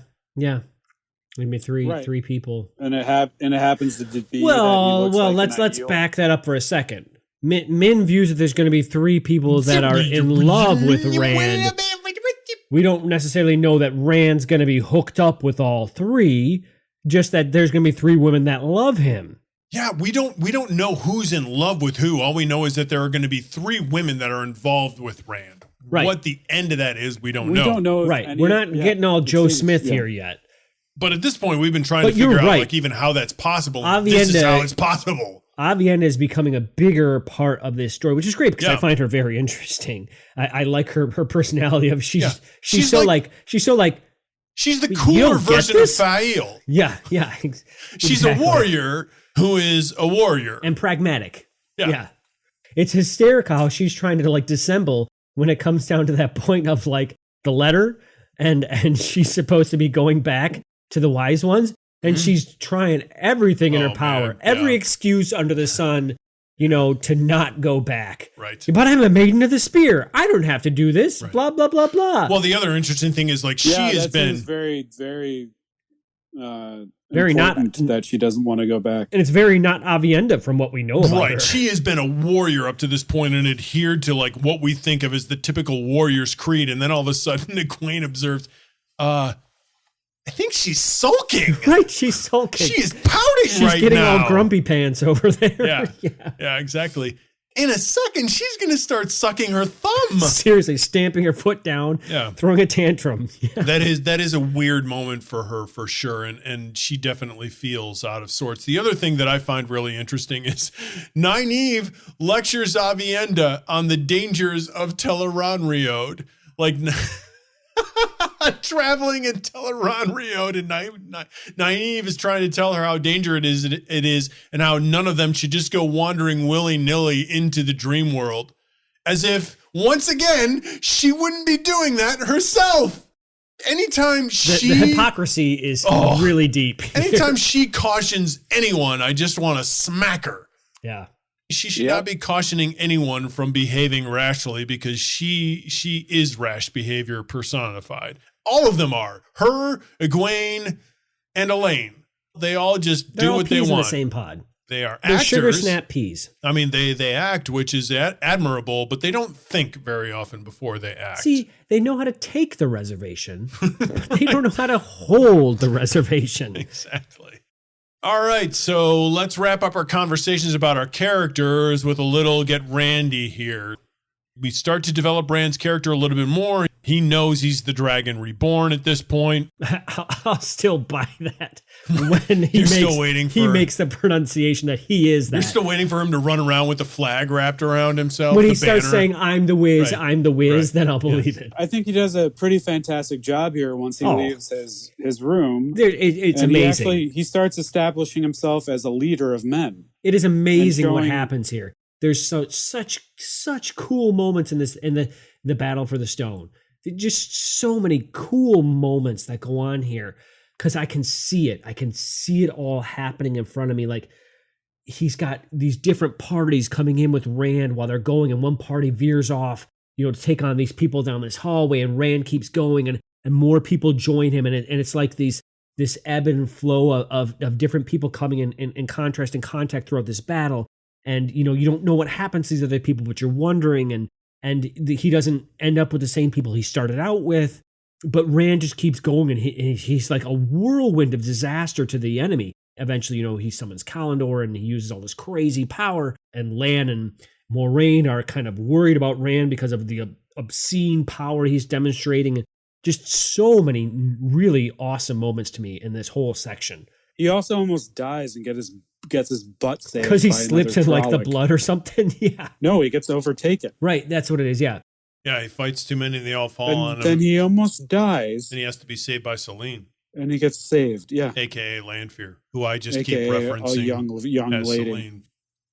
Maybe three Right. people. And it happens to be that he Well, looks like let's an Aiel. back that up for a second. Min views that there's going to be three people that are in love with Rand. We don't necessarily know that Rand's going to be hooked up with all three, just that there's going to be three women that love him. Yeah, we don't know who's in love with who. All we know is that there are going to be three women that are involved with Rand. Right. What the end of that is, we don't We know. don't know. If Right. any We're of- not yeah, getting all it Joe seems- Smith yeah. here yet. But at this point, we've been trying But to figure you're out right. like even how that's possible. Avienda- This is how it's possible. Avienda is becoming a bigger part of this story, which is great because I Yeah. find her very interesting. I like her personality of she's Yeah. she's She's so like- she's so She's the You cooler don't get version of this? Fail. Yeah. She's Exactly. a warrior who is a warrior. And pragmatic. Yeah. It's hysterical how she's trying to like dissemble when it comes down to that point of like the letter and she's supposed to be going back to the wise ones. And she's trying everything in her power, man, every yeah. excuse under the sun, to not go back. Right. But I'm a maiden of the spear. I don't have to do this. Right. Blah, blah, blah, blah. Well, the other interesting thing is like she has that been seems very, very, Very not- important that she doesn't want to go back. And it's very not Avienda from what we know about right. her. She has been a warrior up to this point and adhered to like what we think of as the typical warrior's creed. And then all of a sudden, Egwene observes, I think she's sulking. Right, she's sulking. She is pouting She's right getting now. all grumpy pants over there. Yeah, exactly. In a second, she's going to start sucking her thumb. Seriously, stamping her foot down, Yeah. throwing a tantrum. Yeah. That is a weird moment for her for sure, and she definitely feels out of sorts. The other thing that I find really interesting is Nynaeve lectures Avienda on the dangers of Tel'aran'rhiod. Like traveling in Tel'aran'rhiod, and Nynaeve is trying to tell her how dangerous it is, and how none of them should just go wandering willy-nilly into the dream world. As if, once again, she wouldn't be doing that herself. Anytime The hypocrisy is really deep. anytime she cautions anyone, I just want to smack her. Yeah. She should not be cautioning anyone from behaving rashly, because she is rash behavior personified. All of them are. Her, Egwene, and Elaine. They all just They're do all what they peas in want. the same pod. They are They're actors. sugar snap peas. I mean, they act, which is admirable, but they don't think very often before they act. See, they know how to take the reservation, but they don't know how to hold the reservation. Exactly. All right, so let's wrap up our conversations about our characters with a little get Randy here. We start to develop Rand's character a little bit more. He knows he's the Dragon Reborn at this point. I'll still buy that when he makes the pronunciation that he is that. You're still waiting for him to run around with the flag wrapped around himself. When he the starts banner. saying, I'm the whiz, Right. I'm the whiz, Right. then I'll believe it. I think he does a pretty fantastic job here once he leaves his room. It's and amazing. he starts establishing himself as a leader of men. It is amazing and what showing- happens here. There's such cool moments in the battle for the stone. Just so many cool moments that go on here, because I can see it. I can see it all happening in front of me. Like, he's got these different parties coming in with Rand while they're going, and one party veers off, to take on these people down this hallway, and Rand keeps going, and more people join him, and it's like this ebb and flow of different people coming in contrast and contact throughout this battle. And you don't know what happens to these other people, but you're wondering, and he doesn't end up with the same people he started out with, but Rand just keeps going, and he's like a whirlwind of disaster to the enemy. Eventually, he summons Kalendor, and he uses all this crazy power, and Lan and Moraine are kind of worried about Rand because of the obscene power he's demonstrating. Just so many really awesome moments to me in this whole section. He also almost dies and gets his butt saved Because he by slips in another like the Trolloc. blood or something. Yeah. No, he gets overtaken. Right. That's what it is. Yeah. Yeah, he fights too many and they all fall on And him. then he almost dies, And he has to be saved by Selene, and he gets saved. Yeah, a.k.a. Landfear, who I just AKA keep a referencing young as lady. Selene.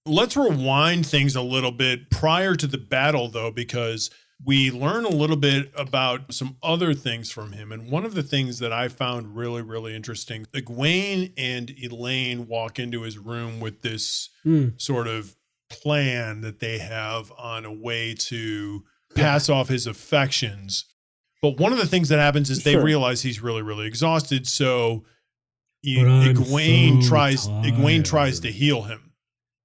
Let's rewind things a little bit prior to the battle, though, because we learn a little bit about some other things from him. And one of the things that I found really, really interesting, Egwene and Elaine walk into his room with this sort of plan that they have on a way to pass off his affections. But one of the things that happens is they realize he's really, really exhausted. So Egwene tries to heal him.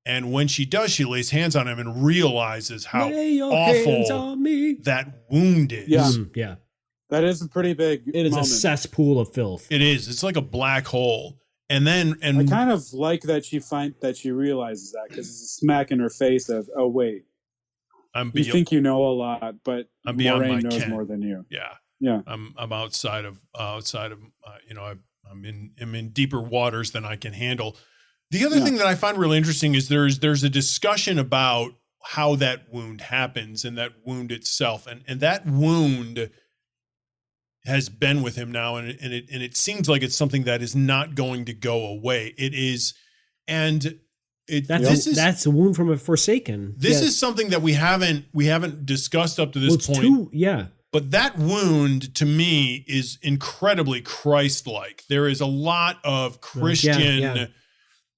And when she does, she lays hands on him and realizes how awful that wound is. Yeah. Yeah. That is a pretty big. It is moment. a cesspool of filth. It is. It's like a black hole. And then, I kind of like that she realizes that, because it's a smack in her face of, oh wait, you think you know a lot, but I'm beyond Moraine my knows ken. more than you. Yeah. I'm outside of I'm in deeper waters than I can handle. The other thing that I find really interesting is there's a discussion about how that wound happens and that wound itself. And that wound has been with him now, and it seems like it's something that is not going to go away. It is, and that's a wound from a Forsaken. This is something that we haven't discussed up to this point. But that wound, to me, is incredibly Christ-like. There is a lot of Christian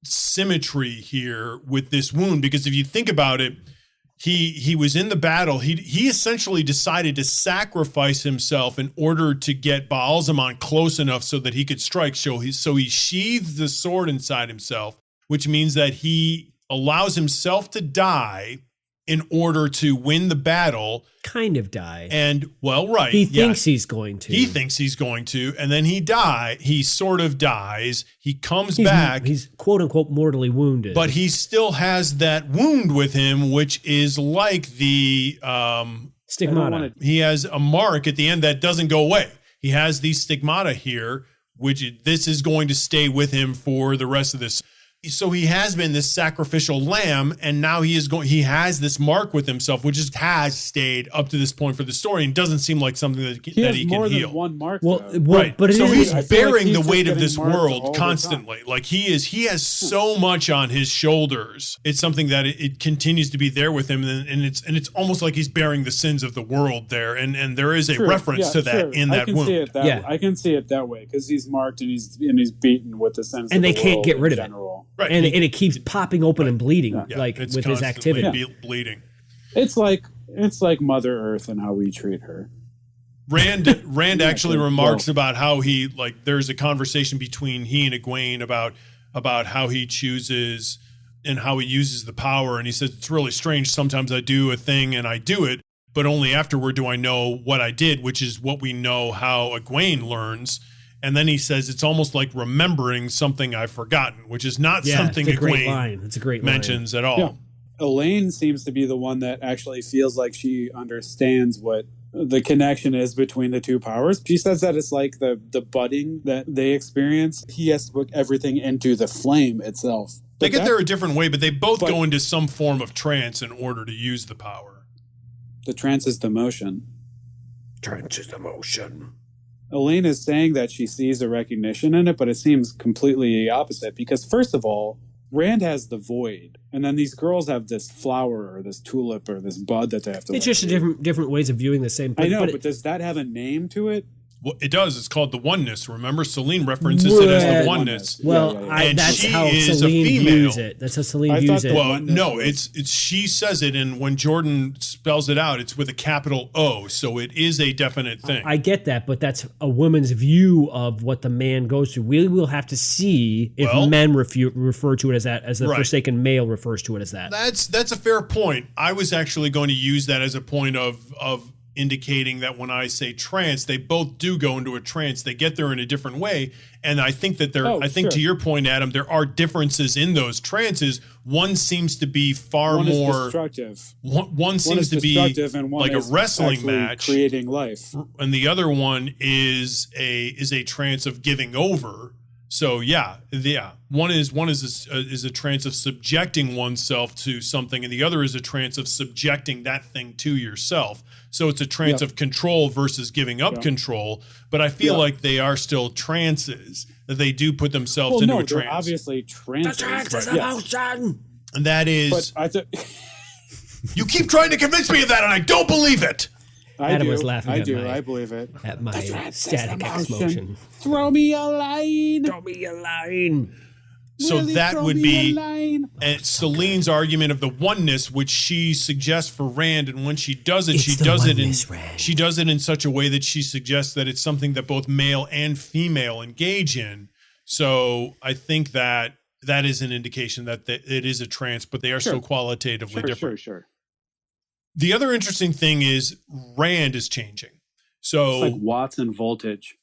symmetry here with this wound, because if you think about it, he was in the battle. He essentially decided to sacrifice himself in order to get Baal-Zemaun close enough so that he could strike. So he sheathed the sword inside himself, which means that he allows himself to die in order to win the battle. Kind of die. And, well, right. He thinks he's going to. He thinks he's going to, and then he sort of dies. He comes back. He's quote-unquote mortally wounded. But he still has that wound with him, which is like the... stigmata. He has a mark at the end that doesn't go away. He has these stigmata here, which this is going to stay with him for the rest of this. So he has been this sacrificial lamb, and now he has this mark with himself, which has stayed up to this point for the story, and doesn't seem like something that he can heal. More than one mark. Right. But so he's bearing the weight of this world constantly. Like he has so much on his shoulders. It's something that it continues to be there with him, and it's almost like he's bearing the sins of the world there. And there is a reference to that in that wound. I can see it that way, because he's marked and he's beaten with the sins and of the they can't get rid of it. Right. And it keeps popping open and bleeding, like it's with his activity. Bleeding. It's like Mother Earth and how we treat her. Rand actually remarks about how there's a conversation between he and Egwene about how he chooses and how he uses the power. And he says, it's really strange. Sometimes I do a thing and I do it, but only afterward do I know what I did, which is what we know how Egwene learns. And then he says, it's almost like remembering something I've forgotten, which is not something Egwene mentions at all. Yeah. Elaine seems to be the one that actually feels like she understands what the connection is between the two powers. She says that it's like the budding that they experience. He has to put everything into the flame itself. They get there a different way, but they both go into some form of trance in order to use the power. The trance is the motion. Trance is the motion. Elaine is saying that she sees a recognition in it, but it seems completely opposite, because first of all, Rand has the void, and then these girls have this flower or this tulip or this bud that they have to. It's just different ways of viewing the same thing. I know, but does that have a name to it? Well, it does. It's called the oneness. Remember, Selene references it as the oneness. Well, that's how Selene views it. That's how Selene views it. Well, no, it's she says it, and when Jordan spells it out, it's with a capital O, so it is a definite thing. I get that, but that's a woman's view of what the man goes through. We will have to see if men refer to it as that, as the Forsaken male refers to it as that. That's a fair point. I was actually going to use that as a point of indicating that when I say trance, they both do go into a trance. They get there in a different way. And I think that to your point, Adam, there are differences in those trances. One seems to be far more destructive. One seems to be like a wrestling match, creating life. And the other one is a trance of giving over. So one is a trance of subjecting oneself to something, and the other is a trance of subjecting that thing to yourself. So it's a trance of control versus giving up control. But I feel like they are still trances, that they do put themselves into a trance. They're obviously trances. The trance is emotion. And that is. But you keep trying to convince me of that, and I don't believe it. Adam was laughing I believe it. At my static explosion. Throw me a line. Throw me a line. So really that would be Selene's argument of the oneness, which she suggests for Rand, and when she does it, she does it in such a way that she suggests that it's something that both male and female engage in. So I think that is an indication that it is a trance, but they are still qualitatively different. Sure. The other interesting thing is Rand is changing. So it's like watts and voltage.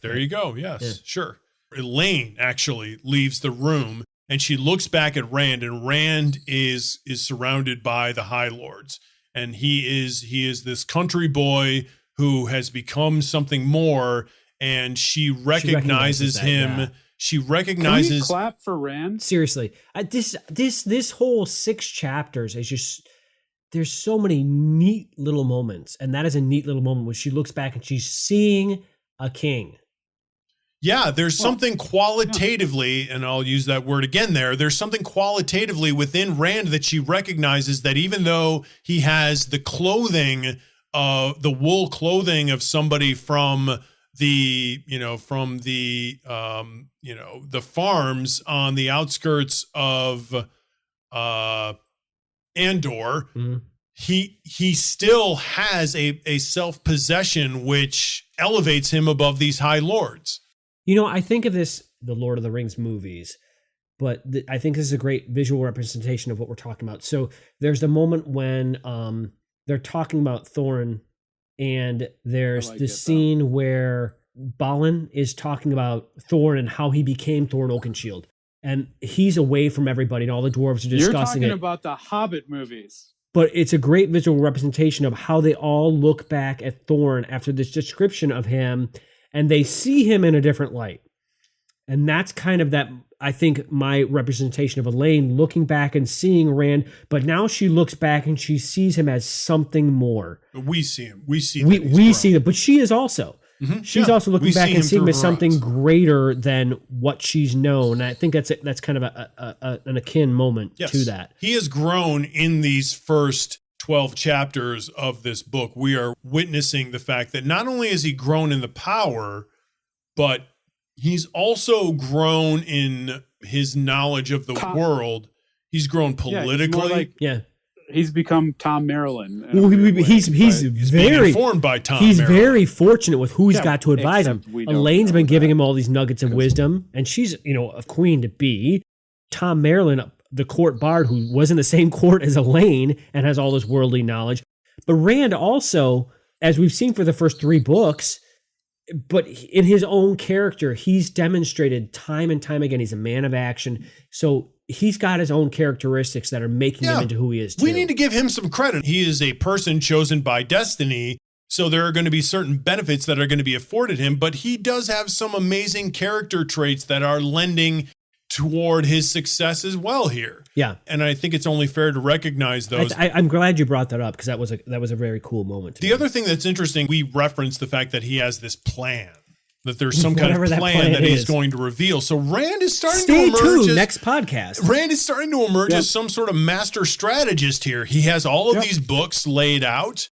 There you go. Yes, sure. Elaine actually leaves the room, and she looks back at Rand, and Rand is surrounded by the High Lords, and he is this country boy who has become something more, and she recognizes him. Yeah. She recognizes. Can we clap for Rand? Seriously, this whole 6 chapters is just. there's so many neat little moments. And that is a neat little moment when she looks back and she's seeing a king. Yeah, there's something qualitatively, and I'll use that word again there's something qualitatively within Rand that she recognizes that even though he has the clothing, the wool clothing of somebody from the farms on the outskirts of Andor, he still has a self-possession which elevates him above these high lords. I think of this, the Lord of the Rings movies, but I think this is a great visual representation of what we're talking about. So there's the moment when they're talking about Thorin, and there's the scene where Balin is talking about Thorin and how he became Thorin Oakenshield. And he's away from everybody, and all the dwarves are discussing it. You're talking about the Hobbit movies. But it's a great visual representation of how they all look back at Thorin after this description of him, and they see him in a different light. And that's kind of that, I think, my representation of Elaine looking back and seeing Rand, but now she looks back and she sees him as something more. We see him. We see it, but she is also. Mm-hmm. She's also looking back and seeing him as something greater than what she's known. I think that's kind of an akin moment to that. He has grown in these first 12 chapters of this book. We are witnessing the fact that not only has he grown in the power, but he's also grown in his knowledge of the world. He's grown politically. He's become Tom Maryland. Well, he's very informed by Tom. He's Maryland. very fortunate with who he's got to advise him. Elaine's been giving him all these nuggets of wisdom, and she's a queen to be. Tom Maryland, the court bard, who was in the same court as Elaine and has all this worldly knowledge. But Rand also, as we've seen for the first 3 books, but in his own character, he's demonstrated time and time again, he's a man of action. So he's got his own characteristics that are making him into who he is too. We need to give him some credit. He is a person chosen by destiny, so there are going to be certain benefits that are going to be afforded him, but he does have some amazing character traits that are lending toward his success as well here. Yeah. And I think it's only fair to recognize those. I'm glad you brought that up, because that was a very cool moment. The other thing that's interesting, we referenced the fact that he has this plan, that there's some kind of plan that he's going to reveal. So Rand is starting to emerge. Stay tuned, next podcast. Rand is starting to emerge as some sort of master strategist here. He has all of these books laid out.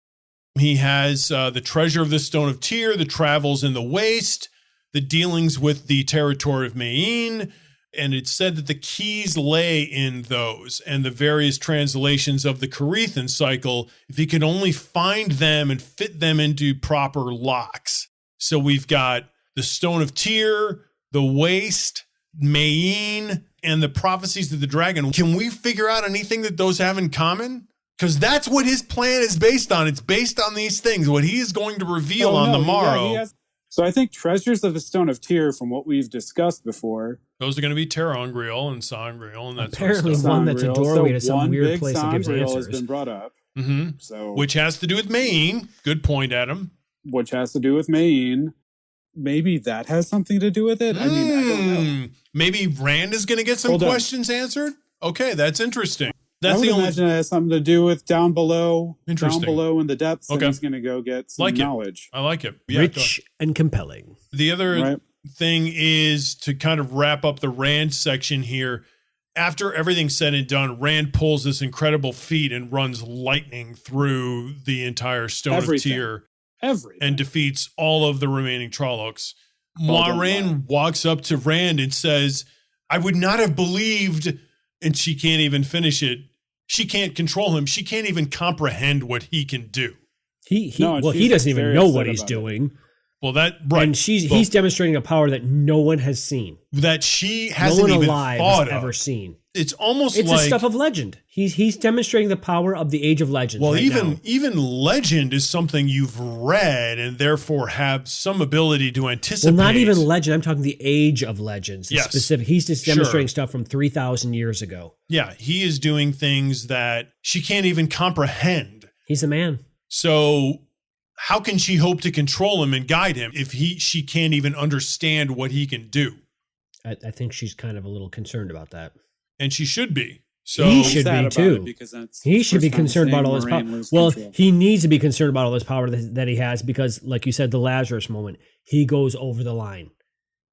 He has the treasure of the Stone of Tyr, the travels in the waste, the dealings with the territory of Mayene. And it's said that the keys lay in those and the various translations of the Carethan cycle, if he could only find them and fit them into proper locks. So we've got the Stone of Tyr, the Waste, Mayene, and the Prophecies of the Dragon. Can we figure out anything that those have in common? Because that's what his plan is based on. It's based on these things, what he is going to reveal on the morrow. So I think Treasures of the Stone of Tyr, from what we've discussed before, those are going to be Terangriel and Sangreal and that apparently sort of one that's a doorway to some weird place that gives answers. Has been brought up. Mm-hmm. So, which has to do with Mayene. Good point, Adam. Which has to do with Mayene. Maybe that has something to do with it. I mean, I don't know. Maybe Rand is going to get some questions answered. Okay, that's interesting. That's I would imagine it has something to do with down below. Interesting. Down below in the depths. Okay. And he's going to go get some knowledge. I like it. Yeah, rich and compelling. The other thing is to kind of wrap up the Rand section here. After everything's said and done, Rand pulls this incredible feat and runs lightning through the entire Stone of Tyr. And defeats all of the remaining Trollocs. Moiraine walks up to Rand and says, I would not have believed, and she can't even finish it. She can't control him. She can't even comprehend what he can do. He doesn't even know what he's doing. Well, and he's demonstrating a power that no one has seen. That she hasn't even thought of. Ever seen. It's almost it's the stuff of legend. He's demonstrating the power of the Age of Legends. Well, even legend is something you've read and therefore have some ability to anticipate. Well, not even legend. I'm talking the Age of Legends. Yes. Specific. He's just demonstrating stuff from 3,000 years ago. Yeah, he is doing things that she can't even comprehend. He's a man. So how can she hope to control him and guide him if she can't even understand what he can do? I think she's kind of a little concerned about that. And she should be. So He should sad be about too. it because that's He the should be first time concerned about seeing all his power. Moraine lose Well, control. he needs to be concerned about all this power that he has because, like you said, the Lazarus moment, he goes over the line.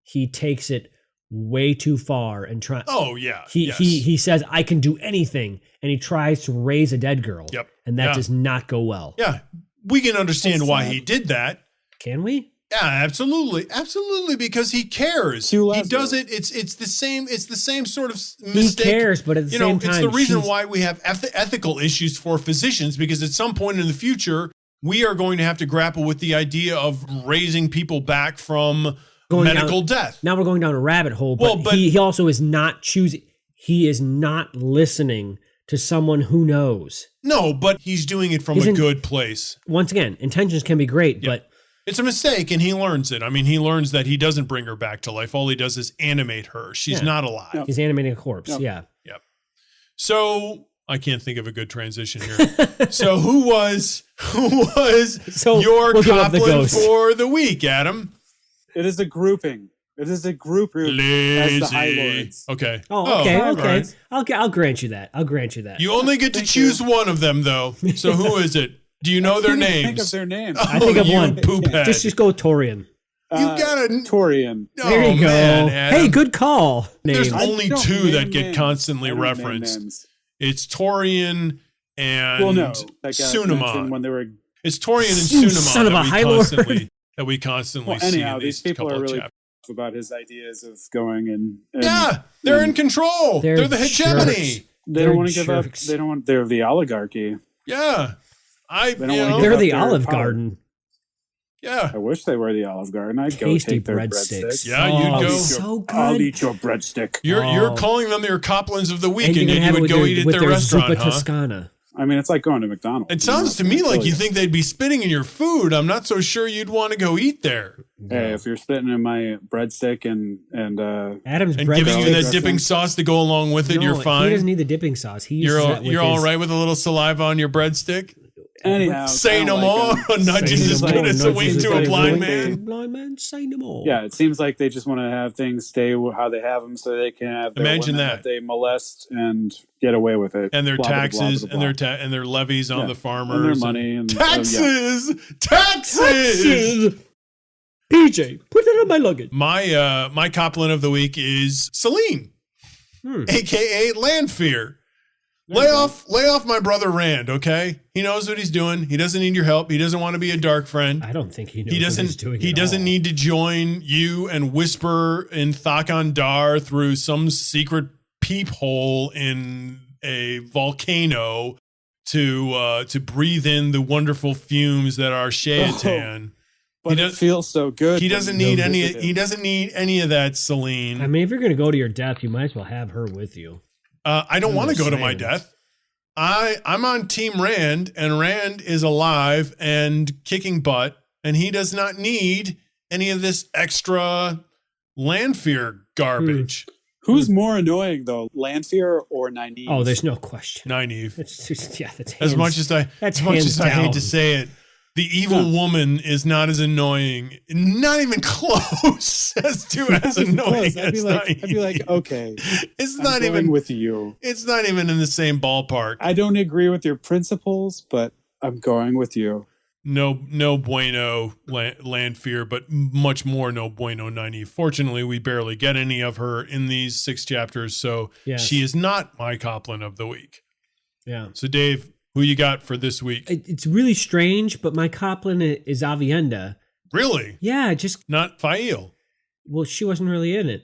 He takes it way too far and try. Oh yeah. He says, "I can do anything," and he tries to raise a dead girl. Yep. And that Yeah. does not go well. Yeah. We can understand That's why sad. he did that. Can we? Yeah, absolutely, because he cares. To He Lazarus. does it. It's the same sort of He mistake. cares, but at the same time, it's the reason she's- why we have ethical issues for physicians, because at some point in the future, we are going to have to grapple with the idea of raising people back from Going medical death. Now we're going down a rabbit hole, but, Well, but- he also is not choosing. He is not listening to someone who knows. No, but he's doing it from He's a in- good place. Once again, intentions can be great, Yeah. but It's a mistake, and he learns it. I mean, he learns that he doesn't bring her back to life. All he does is animate her. She's Yeah. not alive. Yeah. he's animating a corpse. Yep. Yeah. So I can't think of a good transition here. So who was So your we'll give up the Coplin ghost. for the week, Adam? It is a grouping. It is a group as the High Lazy. Lords. Okay. Oh, okay, all okay. right. I'll grant you that. I'll grant you that. You only get to Thank choose you. one of them, though. So who is it? Do you know their I can't even names? Think of their names. I think of you one. poophead. just go Torian. You got a Torian. Oh, There you go. man, Adam. Hey, good call. There's Names. only don't two name that get names. constantly I don't name referenced. names. It's Torian and Well, no. That got mentioned Sunama. when they were. It's Torian and You Sunama son of a High Lord. that we constantly Well, see anyhow, in these these people couple are of really chapters. about his ideas of going and Yeah, they're in control. They're They're the hegemony. jerks. they They're don't want to give up. jerks. They don't want. They're the oligarchy. Yeah. don't wanna know, give They're up the their Olive power. Garden. yeah. I wish they were the Olive Garden. I'd go Tasty take their breadsticks. breadsticks. Yeah, you'd Oh, go. so good. I'll eat your breadstick. You're Oh. calling them your Coplins of the week, And and you're yet gonna you have it would with go their, eat at with their their restaurant, Zuppa huh? Toscana. I mean, it's like going to McDonald's. It sounds to me like you Really. think they'd be spitting in your food. I'm not so sure you'd want to go eat there. Hey, if you're spitting in my breadstick and Adam's And bread giving you that dressing. dipping sauce to go along with it, No, you're He doesn't fine. need the dipping sauce. He uses that with You're all his- right with a little saliva on your breadstick? anyhow, Say I no don't more. like A nudge Say is no as more, good as a nudge wink is to as a good blind as man. Blind man, say no more. Yeah, it seems like they just want to have things stay how they have them, so they can have their Imagine women that. they molest and get away with it, And their Blah, blah, blah, taxes blah, and blah, and their levies on Yeah. the farmers. and their money and Taxes! Taxes! Taxes! PJ, put that on my luggage. My Coplin of the week is Selene, aka Landfear. Lay off my brother Rand, okay? He knows what he's doing. He doesn't need your help. He doesn't want to be a dark friend. I don't think he knows He what he's doesn't. doing. He at doesn't all. need to join you and whisper in Thakandar through some secret peephole in a volcano to breathe in the wonderful fumes that are Shayatan. But He it does- feels so good. He when doesn't you need go any. visit him. He doesn't need any of that, Selene. I mean, if you're going to go to your death, you might as well have her with you. I don't I'm want to just go to my saying. death. I'm on Team Rand, and Rand is alive and kicking butt, and he does not need any of this extra Landfear garbage. Who's more annoying though, Landfear or Nynaeve? Oh, there's no question. Nynaeve. It's just, yeah, that's As hands- much as I hands hate down. to say it, the evil woman is not as annoying, not even close as annoying Close. I'd as be Nynaeve. like, okay, It's I'm not going even with you. It's not even in the same ballpark. I don't agree with your principles, but I'm going with you. No bueno Landfear, but much more no bueno Nynaeve. Fortunately, we barely get any of her in these 6 chapters, so Yes. she is not my Coplin of the week. Yeah. So, Dave, who you got for this week? It's really strange, but my Coplin is Avienda. Really? Yeah, just, Not Fail. well, she wasn't really in it.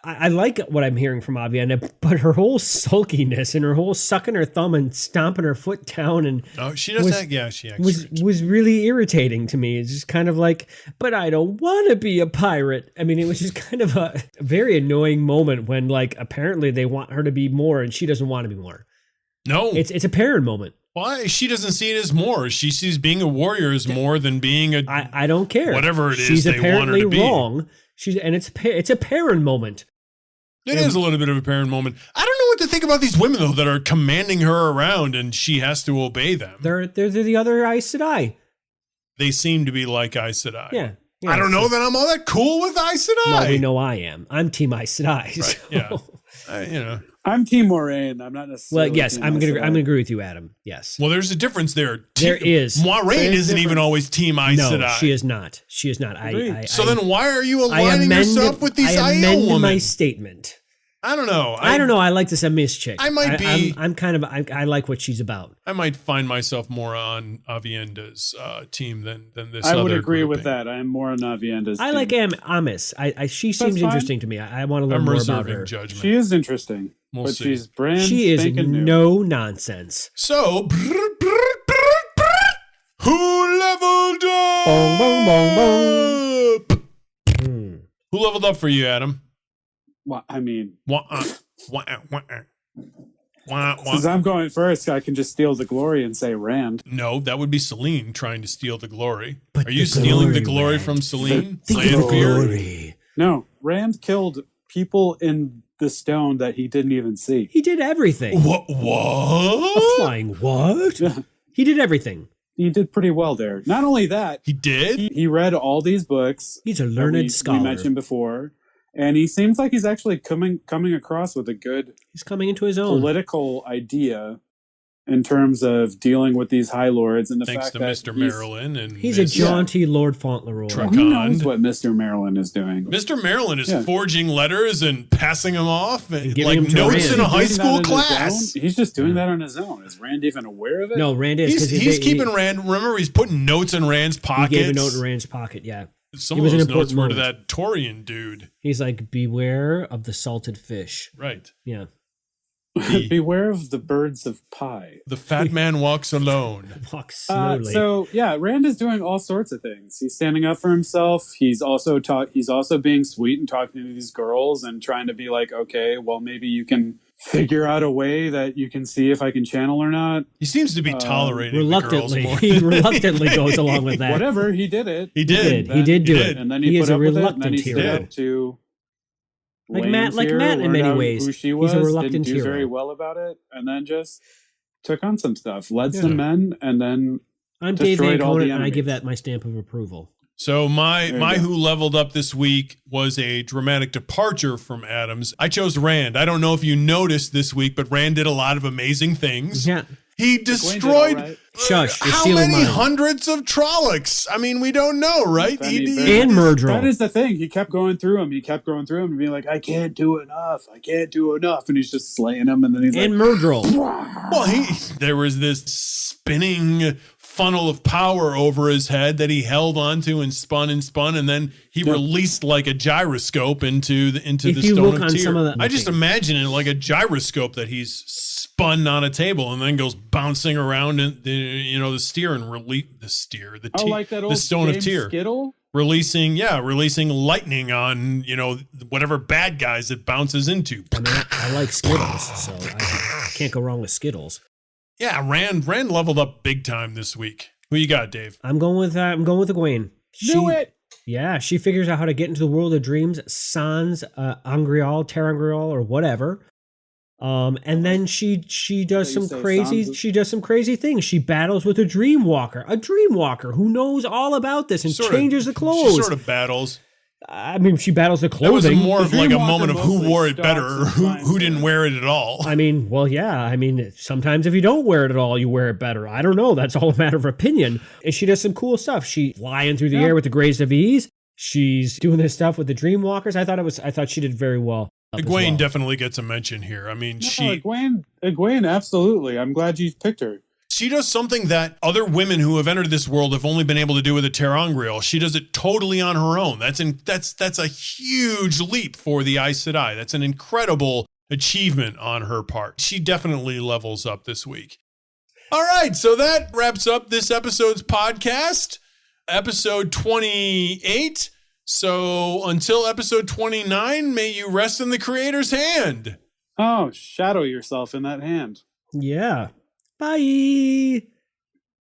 I like what I'm hearing from Avienda, but her whole sulkiness and her whole sucking her thumb and stomping her foot down and Oh, she does Was- that? Yeah, she actually. was really irritating to me. It's just kind of like, but I don't want to be a pirate. I mean, it was just kind of a very annoying moment when, like, apparently they want her to be more and she doesn't want to be more. No. It's a Perrin moment. Why? She doesn't see it as more. She sees being a warrior as more than being a. I don't care. Whatever it is She's they want her apparently to be. wrong. It's a Perrin moment. It is a little bit of a parent moment. I don't know what to think about these women, though, that are commanding her around and she has to obey them. They're the other Aes Sedai. They seem to be like Aes Sedai. Yeah. I don't know that I'm all that cool with Aes Sedai. Well, we know I am. I'm Team Aes Sedai. Right, so- yeah. I'm Team Moraine. I'm not necessarily. Well, yes, Team I'm Aes gonna Sedai. agree with you, Adam. Yes. Well, there's a difference there. There is. Moiraine There's isn't even difference. always Team Aes No, Sedai. she is not. She is not. Agreed. So then why are you aligning yourself with these I Aiel amend women? my statement. I don't know. I don't know. I like this Emiss chick. I might be- I'm kind of. I like what she's about. I might find myself more on Avienda's team than this I other would agree grouping. with that. I am more on Avienda's I team. like Amiss. She seems fine. interesting to me. I want to learn I'm more about reserving her. judgment. She is interesting, We'll but see. she's brand She is spanking new. no nonsense. So, who leveled up? Bong, bong, bong, bong. Hmm. Who leveled up for you, Adam? Well, I mean, Wah-uh. Wah-uh. Wah-uh. Wah-uh. since I'm going first, I can just steal the glory and say Rand. No, that would be Selene trying to steal the glory. But Are you the stealing the glory, glory Rand. from Selene? The Lanfear? glory. No, Rand killed people in the stone that he didn't even see. He did everything. What? A What? flying what? He did everything. He did pretty well there. Not only that, He did? he read all these books He's a that learned scholar. we mentioned before, and he seems like he's actually coming across with a good He's coming into his own. political idea in terms of dealing with these High Lords and the Thanks fact to that Mr. Marilyn and He's a Miss jaunty Lord Fauntleroy. Truck. Who knows Con. what Mr. Marilyn is doing? Mr. Marilyn is Yeah. forging letters and passing them off and giving like them to notes Rand. in a high He's doing school that on his class. own? He's just doing that on his own. Is Rand even aware of it? No, Rand is. 'cause He's they- keeping Rand. Remember, he's putting notes in Rand's He pockets. gave a note in Rand's pocket, yeah. Some It of was an those notes important were to moment. that Torian dude. He's like, beware of the salted fish. Right. Yeah. Beware of the birds of pie. The fat man walks alone. Walk slowly. So yeah, Rand is doing all sorts of things. He's standing up for himself. He's also being sweet and talking to these girls and trying to be like, okay, well maybe you can figure out a way that you can see if I can channel or not. He seems to be tolerating the girls reluctantly. more. He reluctantly goes along with that. Whatever, he did it. He did. He did do it. And then He he is put a up with it, and then reluctant he stood hero. up to Like Matt Lanfear, in learned many out ways. who she He's was, a reluctant didn't do hero. very well about it, and then just took on some stuff, led Yeah. some men, and then I'm Dave destroyed all the Ancona, and I give enemies. that my stamp of approval. So my There you go. who leveled up this week was a dramatic departure from Adams. I chose Rand. I don't know if you noticed this week, but Rand did a lot of amazing things. Yeah. He Gwen did all destroyed right. Shush, you're how stealing many mine. hundreds of Trollocs? I mean, we don't know, right? Benny, He- Benny. And Murdrell. That is the thing. He kept going through them. He kept going through them and being like, I can't do enough. I can't do enough. And he's just slaying them. And then he's And like, Murdrell. Well, there was this spinning funnel of power over his head that he held onto and spun, and then he released like a gyroscope into the If you Stone look of on Tyr. some of the- I just imagine it like a gyroscope that he's spun on a table and then goes bouncing around and the steer and release the oh, like that old the Stone game of Tyr. Skittle? Releasing lightning on, whatever bad guys it bounces into. I mean, I like Skittles, so I can't go wrong with Skittles. Yeah, Rand leveled up big time this week. Who you got, Dave? I'm going with Egwene. Knew it. Yeah, she figures out how to get into the world of dreams, sans Angreal, Terangreal, or whatever. And then she does So you some say crazy sans- things. She battles with a Dreamwalker who knows all about this and Sort of- changes the clothes. She sort of battles. I mean, she battles the That was clothing. more of The like a Dreamwalker moment of who mostly wore it stalks better or and who finds didn't it. wear it at all. I mean, well, yeah. I mean, sometimes if you don't wear it at all, you wear it better. I don't know. That's all a matter of opinion. And she does some cool stuff. She's flying through the air with the grace of ease. She's doing this stuff with the Dreamwalkers. I thought she did very well. Egwene definitely gets a mention here. I mean, No, she Egwene, absolutely. I'm glad you picked her. she does something that other women who have entered this world have only been able to do with a Terangreal. She does it totally on her own. That's a huge leap for the Aes Sedai. That's an incredible achievement on her part. She definitely levels up this week. All right, so that wraps up this episode's podcast, episode 28. So until episode 29, may you rest in the Creator's hand. Oh, shadow yourself in that hand. Yeah. Bye.